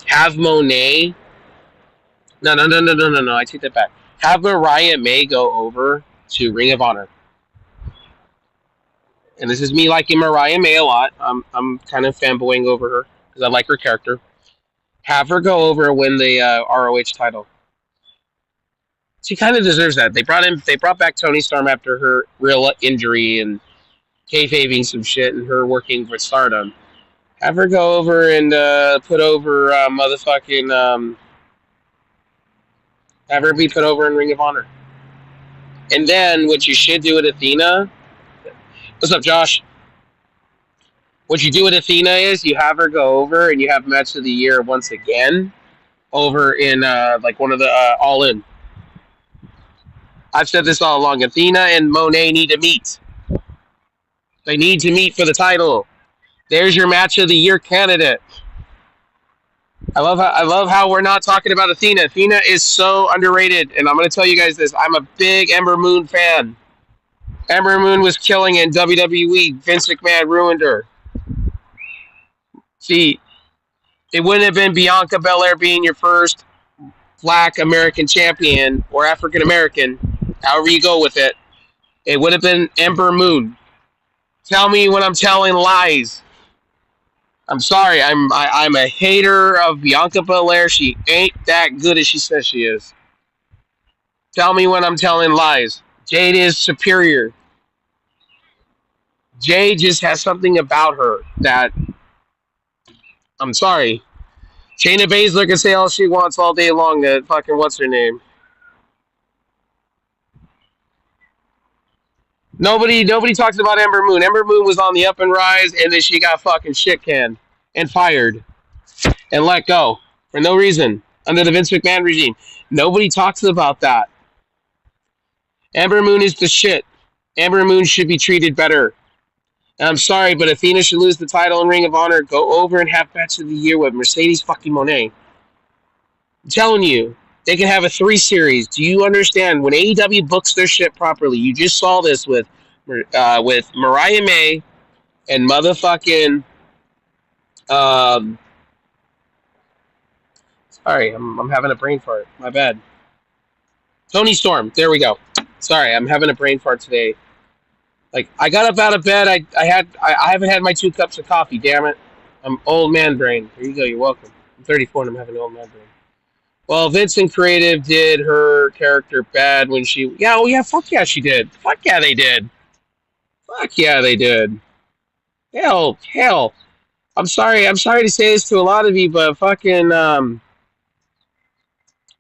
A: Have Monet. No. I take that back. Have Mariah May go over to Ring of Honor. And this is me liking Mariah May a lot. I'm kind of fanboying over her because I like her character. Have her go over and win the ROH title. She kind of deserves that. They brought back Tony Storm after her real injury and kayfabing some shit and her working for Stardom. Have her go over and put over motherfucking. Have her be put over in Ring of Honor. And then what you should do with Athena. What's up, Josh? What you do with Athena is you have her go over and you have match of the year once again over in like one of the All In. I've said this all along. Athena and Monet need to meet. They need to meet for the title. There's your match of the year candidate. I love how we're not talking about Athena. Athena is so underrated, and I'm going to tell you guys this. I'm a big Ember Moon fan. Ember Moon was killing in WWE. Vince McMahon ruined her. See, it wouldn't have been Bianca Belair being your first Black American champion or African American, however you go with it. It would have been Ember Moon. Tell me when I'm telling lies. I'm sorry. I'm a hater of Bianca Belair. She ain't that good as she says she is. Tell me when I'm telling lies. Jade is superior. Jade just has something about her that I'm sorry. Shayna Baszler can say all she wants all day long. That fucking what's her name? Nobody talks about Ember Moon. Ember Moon was on the up and rise, and then she got fucking shit canned and fired and let go for no reason under the Vince McMahon regime. Nobody talks about that. Ember Moon is the shit. Ember Moon should be treated better. And I'm sorry, but Athena should lose the title in Ring of Honor. Go over and have match of the year with Mercedes fucking Moné. I'm telling you, they can have a 3 series. Do you understand? When AEW books their shit properly, you just saw this with Mariah May and motherfucking. Sorry, I'm having a brain fart. My bad. Tony Storm. There we go. Sorry, I'm having a brain fart today. Like I got up out of bed. I haven't had my 2 cups of coffee. Damn it. I'm old man brain. Here you go. You're welcome. I'm 34 and I'm having an old man brain. Well, Vincent Creative did her character bad when she. Yeah, oh yeah, fuck yeah, she did. Fuck yeah, they did. Fuck yeah, they did. Hell. I'm sorry to say this to a lot of you, but fucking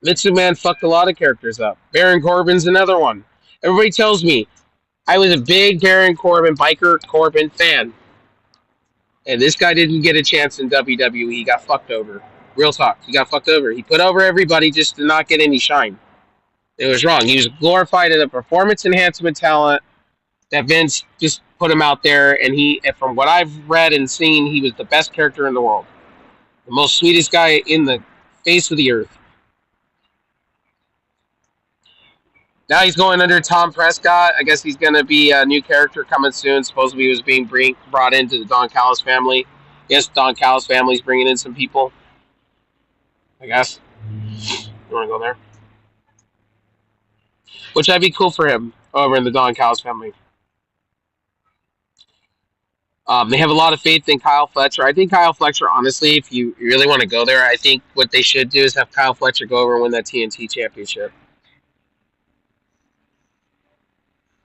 A: Vince McMahon fucked a lot of characters up. Baron Corbin's another one. Everybody tells me I was a big Baron Corbin, Biker Corbin fan. And this guy didn't get a chance in WWE. He got fucked over. Real talk. He got fucked over. He put over everybody just to not get any shine. It was wrong. He was glorified as a performance enhancement talent that Vince just put him out there. And from what I've read and seen, he was the best character in the world. The most sweetest guy in the face of the earth. Now he's going under Tom Prescott. I guess he's going to be a new character coming soon. Supposedly he was being brought into the Don Callis family. Yes, Don Callis family's bringing in some people. I guess. You want to go there? Which would be cool for him over in the Don Callis family. They have a lot of faith in Kyle Fletcher. I think Kyle Fletcher, honestly, if you really want to go there, I think what they should do is have Kyle Fletcher go over and win that TNT championship.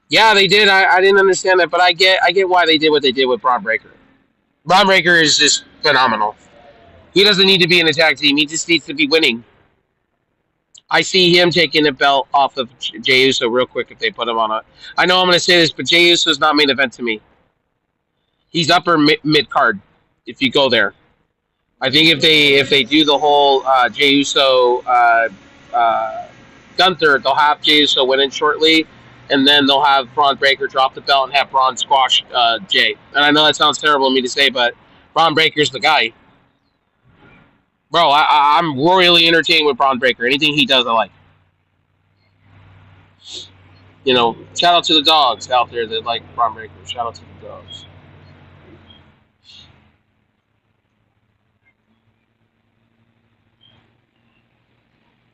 A: Yeah, they did. I didn't understand that, but I get why they did what they did with Braun Breaker. Braun Breaker is just phenomenal. He doesn't need to be in a tag team. He just needs to be winning. I see him taking the belt off of Jey Uso real quick if they put him on a. I know I'm going to say this, but Jey Uso is not main event to me. He's upper mid card. If you go there, I think if they do the whole Jey Uso Gunther, they'll have Jay Uso win in shortly, and then they'll have Braun Breaker drop the belt and have Braun squash Jay. And I know that sounds terrible of me to say, but Braun Breaker's the guy. Bro, I'm royally entertained with Braun Breaker. Anything he does, I like. You know, shout out to the dogs out there that like Braun Breaker. Shout out to the dogs.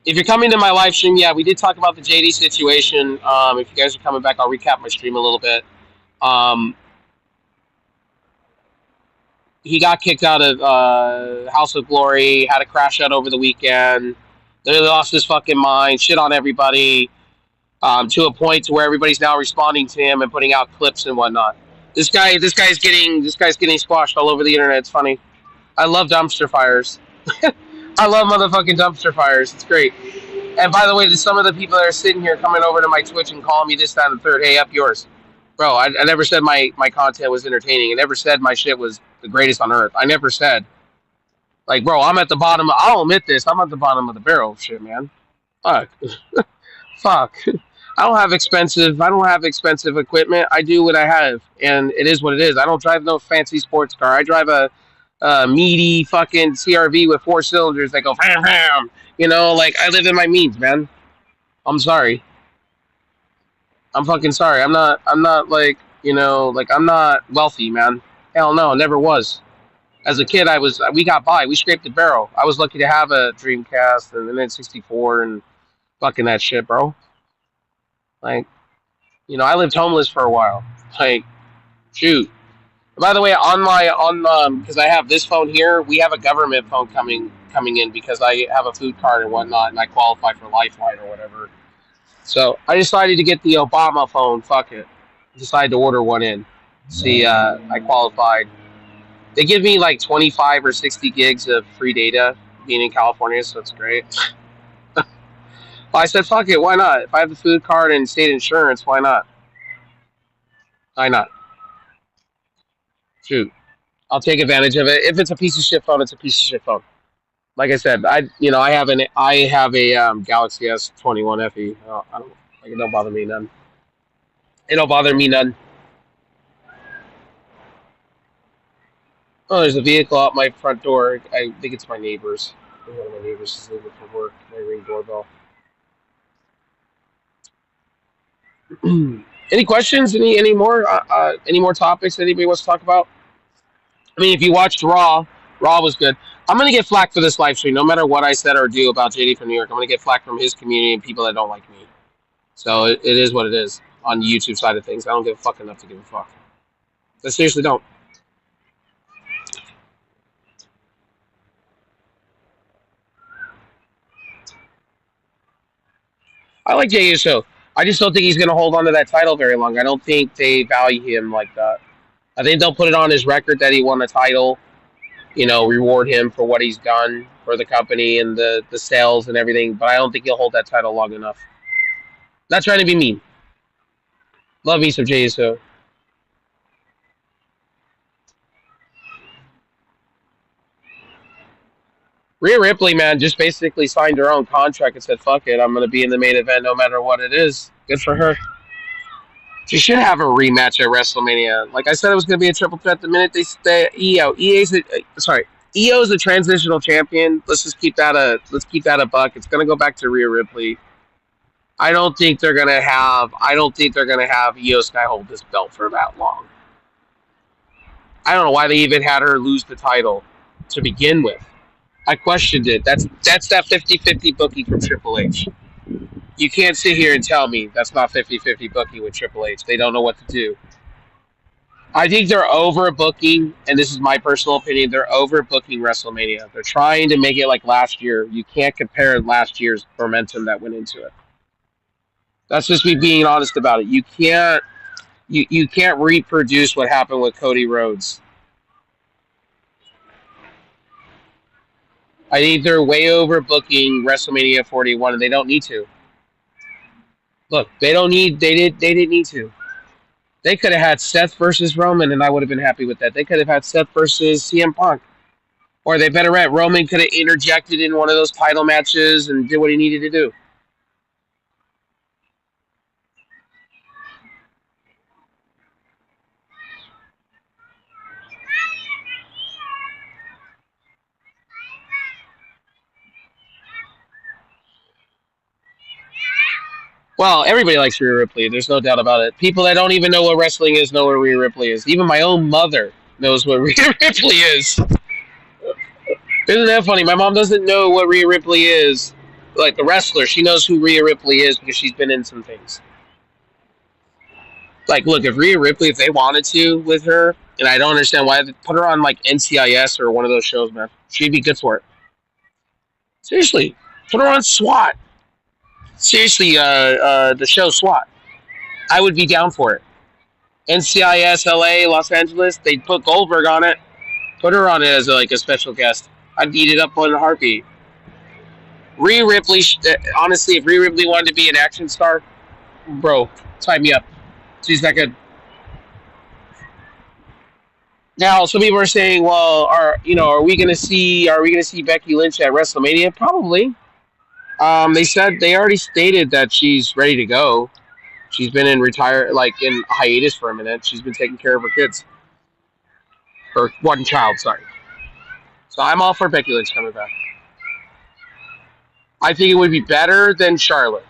A: If you're coming to my live stream, yeah, we did talk about the JD situation. If you guys are coming back, I'll recap my stream a little bit. Um, he got kicked out of House of Glory, had a crash out over the weekend. They lost his fucking mind, shit on everybody, to a point to where everybody's now responding to him and putting out clips and whatnot. This guy's getting squashed all over the internet. It's funny. I love dumpster fires. I love motherfucking dumpster fires. It's great. And by the way, to some of the people that are sitting here coming over to my Twitch and calling me this, that, and the third, hey, up yours. Bro, I never said my content was entertaining. I never said my shit was the greatest on earth. I never said, like, bro, I'm at the bottom. I'll admit this. I'm at the bottom of the barrel. Shit, man. Fuck. Fuck. I don't have expensive equipment. I do what I have, and it is what it is. I don't drive no fancy sports car. I drive a meaty fucking CRV with 4 cylinders that go bam bam. You know, like I live in my means, man. I'm sorry. I'm fucking sorry. I'm not like, you know, like I'm not wealthy, man. Hell no, never was. As a kid, we got by. We scraped the barrel. I was lucky to have a Dreamcast and an N64 and fucking that shit, bro. Like, you know, I lived homeless for a while. Like, shoot. By the way, because I have this phone here, we have a government phone coming in because I have a food card and whatnot, and I qualify for Lifeline or whatever. So I decided to get the Obama phone. Fuck it. Decided to order one in. See, I qualified. They give me like 25 or 60 gigs of free data being in California, so it's great. Well, I said, fuck it, why not? If I have the food card and state insurance, why not? Why not? Shoot. I'll take advantage of it. If it's a piece of shit phone, it's a piece of shit phone. Like I said, I have a Galaxy S21 FE. It don't bother me none. It don't bother me none. Oh, there's a vehicle out my front door. I think it's my neighbor's. One of my neighbors is leaving for work. My ring doorbell. Any questions? Any more topics that anybody wants to talk about? I mean, if you watched Raw was good. I'm gonna get flack for this live stream, no matter what I said or do about JD from New York. I'm gonna get flack from his community and people that don't like me. So it is what it is on the YouTube side of things. I don't give a fuck enough to give a fuck. I seriously don't. I like Jey Uso. I just don't think he's going to hold on to that title very long. I don't think they value him like that. I think they'll put it on his record that he won a title, you know, reward him for what he's done for the company and the sales and everything, but I don't think he'll hold that title long enough. Not trying to be mean. Love me some Jey Uso. Rhea Ripley, man, just basically signed her own contract and said, fuck it, I'm going to be in the main event no matter what it is. Good for her. She should have a rematch at WrestleMania. Like I said, it was going to be a triple threat. The minute they say EO's the transitional champion. Let's keep that a buck. It's going to go back to Rhea Ripley. I don't think they're going to have Io Sky hold this belt for that long. I don't know why they even had her lose the title to begin with. I questioned it. That's that 50-50 booking from Triple H. You can't sit here and tell me that's not 50-50 booking with Triple H. They don't know what to do. I think they're overbooking, and this is my personal opinion, they're overbooking WrestleMania. They're trying to make it like last year. You can't compare last year's momentum that went into it. That's just me being honest about it. You can't reproduce what happened with Cody Rhodes. I think they're way overbooking WrestleMania 41, and they don't need to. Look, they didn't need to. They could have had Seth versus Roman, and I would have been happy with that. They could have had Seth versus CM Punk. Or they better at Roman could have interjected in one of those title matches and did what he needed to do. Well, everybody likes Rhea Ripley. There's no doubt about it. People that don't even know what wrestling is know what Rhea Ripley is. Even my own mother knows what Rhea Ripley is. Isn't that funny? My mom doesn't know what Rhea Ripley is, like the wrestler. She knows who Rhea Ripley is because she's been in some things. Like, look, if Rhea Ripley, if they wanted to with her, and I don't understand why, they put her on like NCIS or one of those shows, man. She'd be good for it. Seriously, put her on SWAT. Seriously, the show SWAT. I would be down for it. NCIS LA, Los Angeles, they'd put Goldberg on it. Put her on it as like a special guest. I'd eat it up on a heartbeat. Rhea Ripley, honestly, if Rhea Ripley wanted to be an action star, bro, tie me up. She's that good. Now, some people are saying, well, are we gonna see Becky Lynch at WrestleMania? Probably. They already stated that she's ready to go. She's been in hiatus for a minute. She's been taking care of her kids. Or one child, sorry. So I'm all for Becky Lynch coming back. I think it would be better than Charlotte.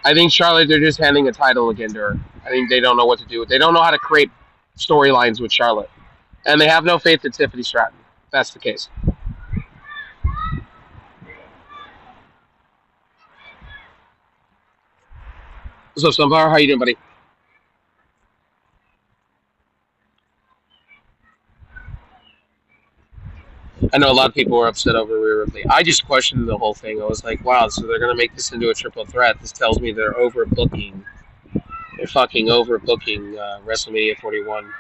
A: I think Charlotte, they're just handing a title again to her. I think they don't know what to do. They don't know how to create storylines with Charlotte. And they have no faith in Tiffany Stratton. That's the case. What's up, Sunflower? How you doing, buddy? I know a lot of people were upset over Rhea Ripley. I just questioned the whole thing. I was like, wow, so they're going to make this into a triple threat. This tells me they're overbooking. They're fucking overbooking WrestleMania 41.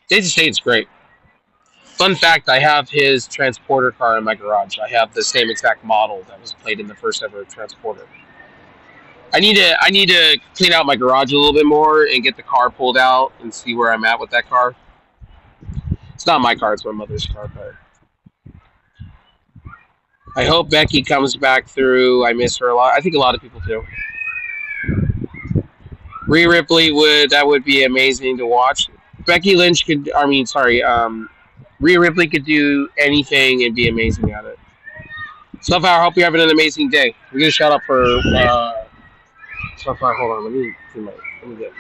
A: They just say it's great. Fun fact, I have his transporter car in my garage. I have the same exact model that was played in the first ever transporter. I need to clean out my garage a little bit more and get the car pulled out and see where I'm at with that car. It's not my car, it's my mother's car, but I hope Becky comes back through. I miss her a lot. I think a lot of people do. Rhea Ripley would be amazing to watch. Becky Lynch Rhea Ripley could do anything and be amazing at it. Sunflower, I hope you're having an amazing day. We're gonna shout out for Sunflower. Hold on, let me get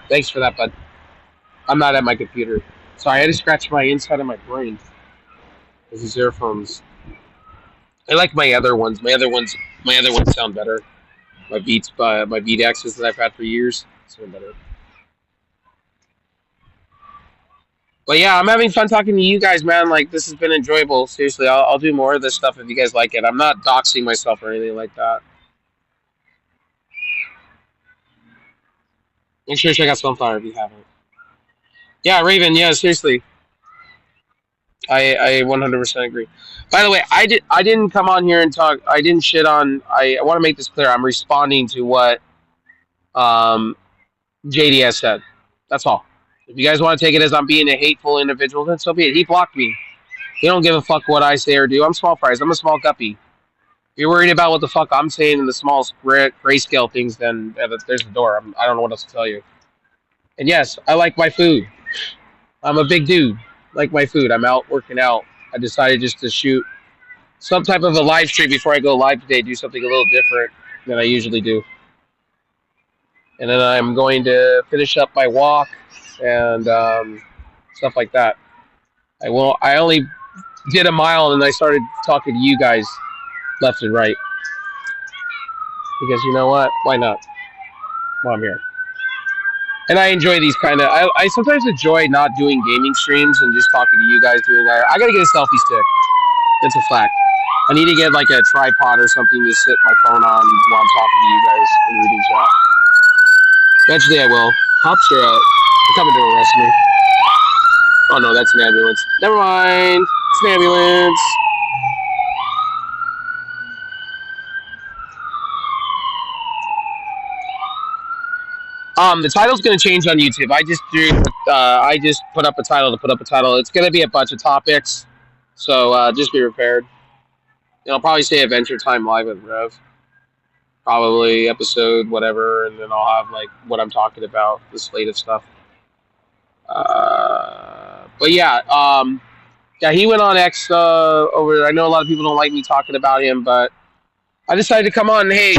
A: Thanks for that, bud. I'm not at my computer. Sorry, I had to scratch my inside of my brain. These earphones. I like my other ones. My other ones sound better. My Beats, my Beat X's that I've had for years sound better. But yeah, I'm having fun talking to you guys, man. Like, this has been enjoyable. Seriously, I'll do more of this stuff if you guys like it. I'm not doxing myself or anything like that. Make sure to check out Sunflower if you haven't. Yeah, Raven. Yeah, seriously. I 100% agree. By the way, I didn't come on here and talk. I didn't shit on. I want to make this clear. I'm responding to what JD has said. That's all. If you guys want to take it as I'm being a hateful individual, then so be it. He blocked me. He don't give a fuck what I say or do. I'm small fries. I'm a small guppy. If you're worried about what the fuck I'm saying in the small grayscale things, then there's the door. I don't know what else to tell you. And yes, I like my food. I'm a big dude. Like my food. I'm out working out. I decided just to shoot some type of a live stream before I go live today. Do something a little different than I usually do. And then I'm going to finish up my walk and stuff like that. I only did a mile and I started talking to you guys left and right. Because you know what? Why not? Well, I'm here. And I enjoy these kind of... I sometimes enjoy not doing gaming streams and just talking to you guys doing that. I got to get a selfie stick. That's a fact. I need to get like a tripod or something to sit my phone on while I'm talking to you guys and reading chat. Eventually I will. Cops are out. They're coming to arrest me. Oh no, that's an ambulance. Never mind. It's an ambulance. The title's gonna change on YouTube. I just put up a title to put up a title. It's gonna be a bunch of topics, so just be prepared. And I'll probably say Adventure Time Live with Rev. probably episode whatever, and then I'll have like what I'm talking about, the slate of stuff. But yeah, yeah, he went on X over. I know a lot of people don't like me talking about him, but I decided to come on. Hey,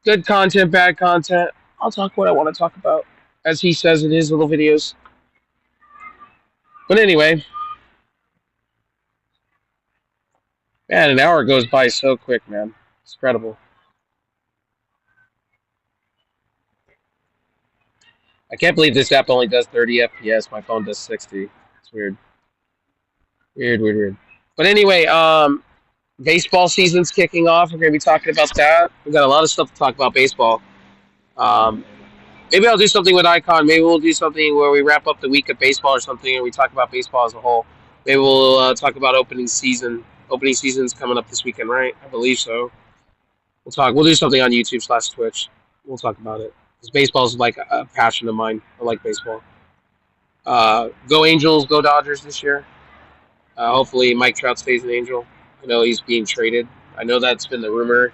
A: good content, bad content. I'll talk what I want to talk about, as he says in his little videos. But anyway, man, an hour goes by so quick, man. It's incredible. I can't believe this app only does 30 FPS. My phone does 60. It's weird. Weird, weird, weird. But anyway, baseball season's kicking off. We're going to be talking about that. We've got a lot of stuff to talk about baseball. Um, maybe I'll do something with Icon. Maybe we'll do something where we wrap up the week of baseball or something, and we talk about baseball as a whole. Maybe we'll talk about opening season. Opening season's coming up this weekend, right? I believe so. We'll talk. We'll do something on YouTube/Twitch. We'll talk about it. Because baseball is like a passion of mine. I like baseball. Go Angels, go Dodgers this year. Hopefully Mike Trout stays an Angel. I know he's being traded. I know that's been the rumor.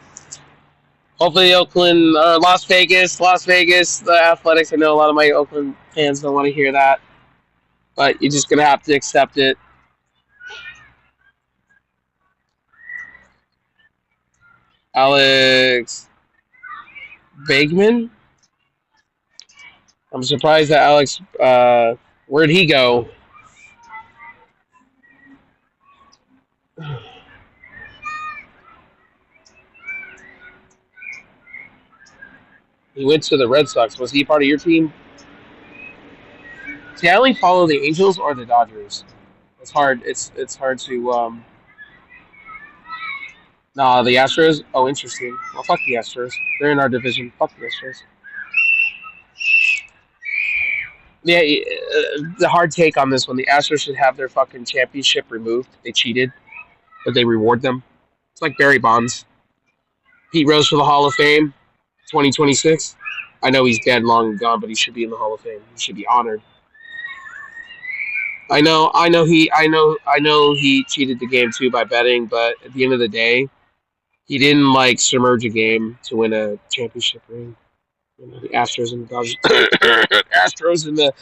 A: Hopefully Oakland, Las Vegas, the Athletics. I know a lot of my Oakland fans don't want to hear that. But you're just going to have to accept it. Alex Bagman? I'm surprised that Alex, where'd he go? He went to the Red Sox. Was he part of your team? See, I only follow the Angels or the Dodgers. It's hard. It's hard to. Nah, the Astros. Oh, interesting. Well, fuck the Astros. They're in our division. Fuck the Astros. Yeah, the hard take on this one. The Astros should have their fucking championship removed. They cheated, but they reward them. It's like Barry Bonds. Pete Rose for the Hall of Fame, 2026. I know he's dead, long and gone, but he should be in the Hall of Fame. He should be honored. I know he cheated the game too by betting, but at the end of the day, he didn't like submerge a game to win a championship ring. You know, the Astros and the Dodgers, Astros and the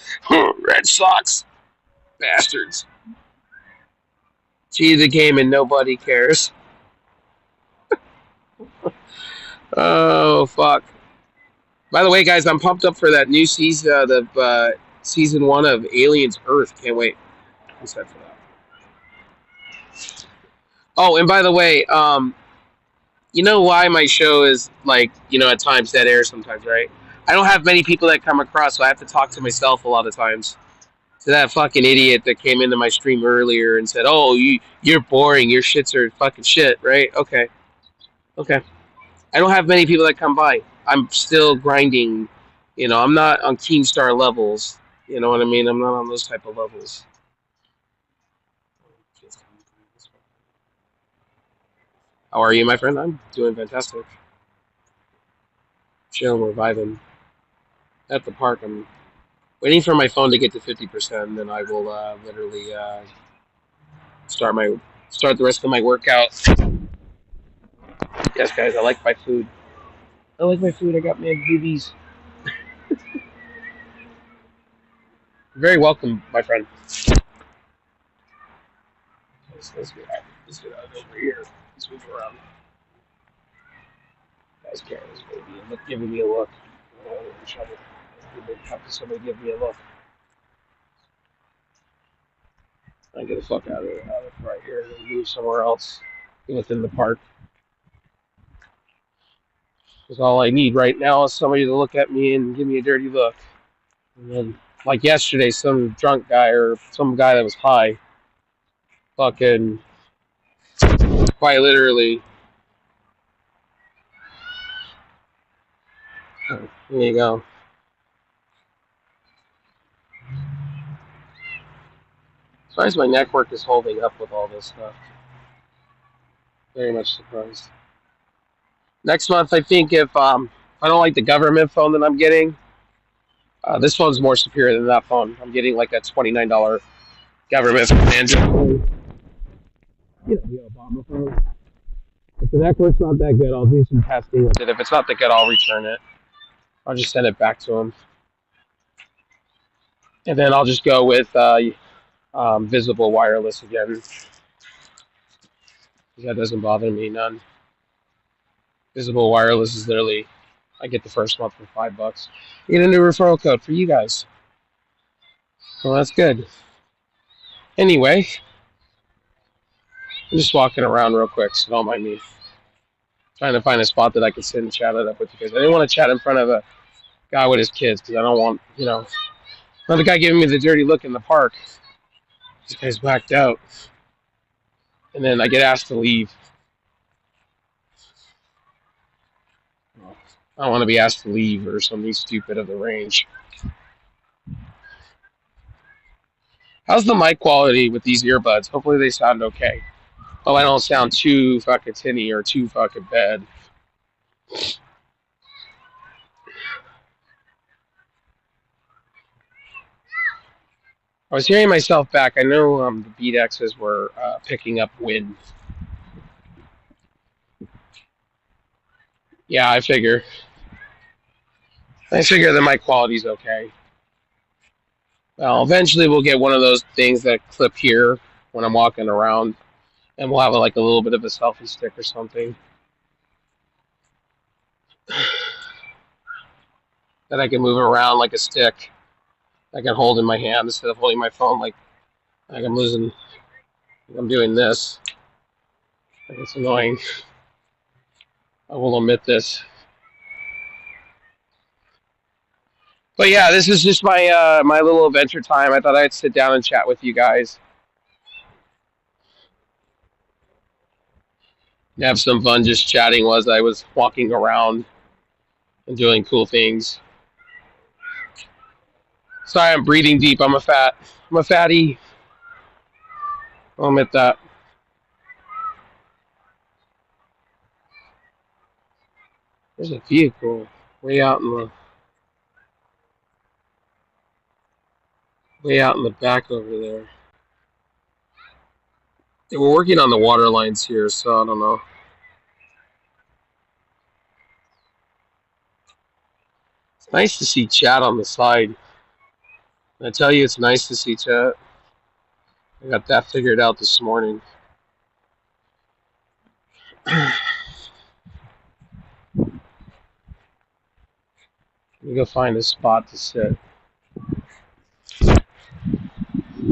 A: Red Sox, bastards. Cheated the game and nobody cares. Oh fuck! By the way, guys, I'm pumped up for that new season, season 1 of Aliens Earth. Can't wait. I'm set for that. Oh, and by the way, you know why my show is like, at times dead air sometimes, right? I don't have many people that come across, so I have to talk to myself a lot of times. To that fucking idiot that came into my stream earlier and said, "Oh, you're boring. Your shits are fucking shit," right? Okay. I don't have many people that come by. I'm still grinding. I'm not on Keemstar levels. You know what I mean? I'm not on those type of levels. How are you, my friend? I'm doing fantastic. Chilling, we're vibing. At the park, I'm waiting for my phone to get to 50%, and then I will literally start the rest of my workout. Yes, guys, I like my food. I got my boobies. Very welcome, my friend. Let's get out over here. Let's move around. Guys, Karen's giving me a look. Somebody give me a look. I get the fuck out of right here and move somewhere else within the park. Because all I need right now is somebody to look at me and give me a dirty look. And then, like yesterday, some drunk guy or some guy that was high, fucking, quite literally. Oh, there you go. Surprised my network is holding up with all this stuff. Very much surprised. Next month, I think if I don't like the government phone that I'm getting, this phone's more superior than that phone. I'm getting like a $29 government phone. The Obama phone. If the network's not that good, I'll do some testing with it. If it's not that good, I'll return it. I'll just send it back to them. And then I'll just go with visible wireless again. That doesn't bother me none. Visible wireless is literally, I get the first month for $5. You get a new referral code for you guys. Well, that's good. Anyway, I'm just walking around real quick, so don't mind me. Trying to find a spot that I can sit and chat it up with you guys. I didn't want to chat in front of a guy with his kids because I don't want, another guy giving me the dirty look in the park. This guy's blacked out. And then I get asked to leave. I don't want to be asked to leave or something stupid of the range. How's the mic quality with these earbuds? Hopefully they sound okay. Oh, I don't sound too fucking tinny or too fucking bad. I was hearing myself back. I know the Beat X's were picking up wind. Yeah, I figure that my quality's okay. Well, eventually we'll get one of those things that clip here when I'm walking around, and we'll have like a little bit of a selfie stick or something that I can move around like a stick. I can hold in my hand instead of holding my phone like I'm doing this. Like it's annoying. I will omit this. But yeah, this is just my my little adventure time. I thought I'd sit down and chat with you guys. Have some fun just chatting as I was walking around and doing cool things. Sorry, I'm breathing deep. I'm a fatty. I'll admit that. There's a vehicle way out in the back over there. They were working on the water lines here, so I don't know. It's nice to see chat on the side. I tell you, it's nice to see chat. I got that figured out this morning. Let me go find a spot to sit.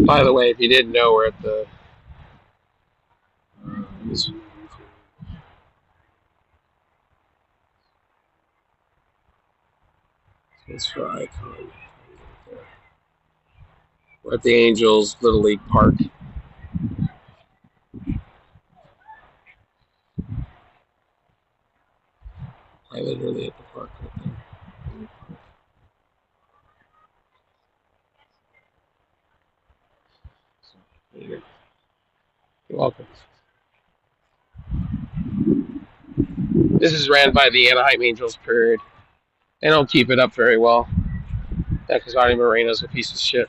A: By the way, if you didn't know, we're at the it's for icon. We're at the Angels Little League Park. I literally at the park right there. There you go. You're welcome. This is ran by the Anaheim Angels, period. They don't keep it up very well. Yeah, because Artie Moreno's a piece of shit.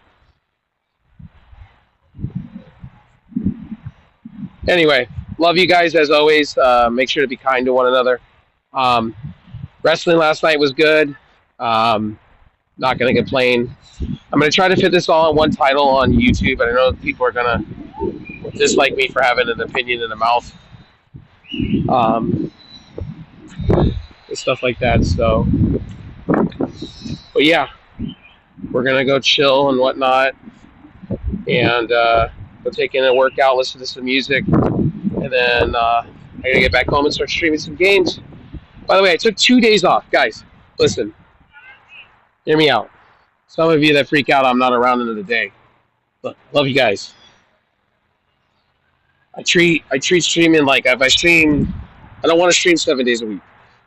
A: Anyway, love you guys as always. Make sure to be kind to one another. Wrestling last night was good. Not going to complain. I'm going to try to fit this all in one title on YouTube, and I know people are going to dislike me for having an opinion in the mouth. And stuff like that. So, but yeah, we're going to go chill and whatnot, and go take in a workout, listen to some music, and then I'm going to get back home and start streaming some games. By the way, I took 2 days off. Guys, listen. Hear me out. Some of you that freak out I'm not around into the day. Look, love you guys. I treat streaming like if I stream, I don't want to stream 7 days a week.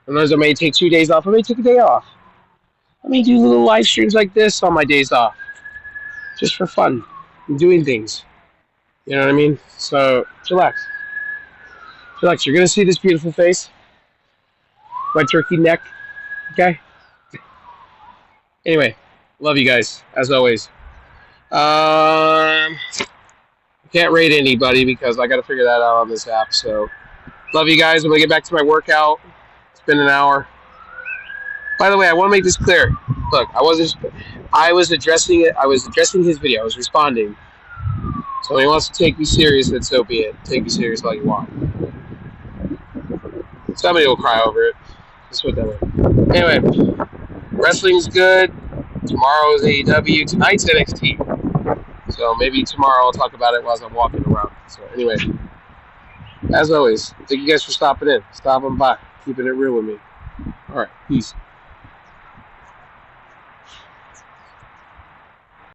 A: Sometimes I may take 2 days off. I may take a day off. I may do little live streams like this on my days off. Just for fun. I'm doing things. You know what I mean? So, chillax. Chillax. You're going to see this beautiful face. My turkey neck. Okay? Anyway, love you guys, as always. I can't rate anybody because I got to figure that out on this app, so Love you guys. I'm gonna get back to my workout. It's been an hour. By the way, I want to make this clear. Look, I was addressing it. I was addressing his video. I was responding. So when he wants to take me serious, then so be it. Take me serious all you want. Somebody will cry over it. Just put that way. Anyway, wrestling's good. Tomorrow is AEW. Tonight's NXT. So maybe tomorrow I'll talk about it while I'm walking around. So anyway, as always, thank you guys for stopping in. Stopping by. Keeping it real with me. All right. Peace.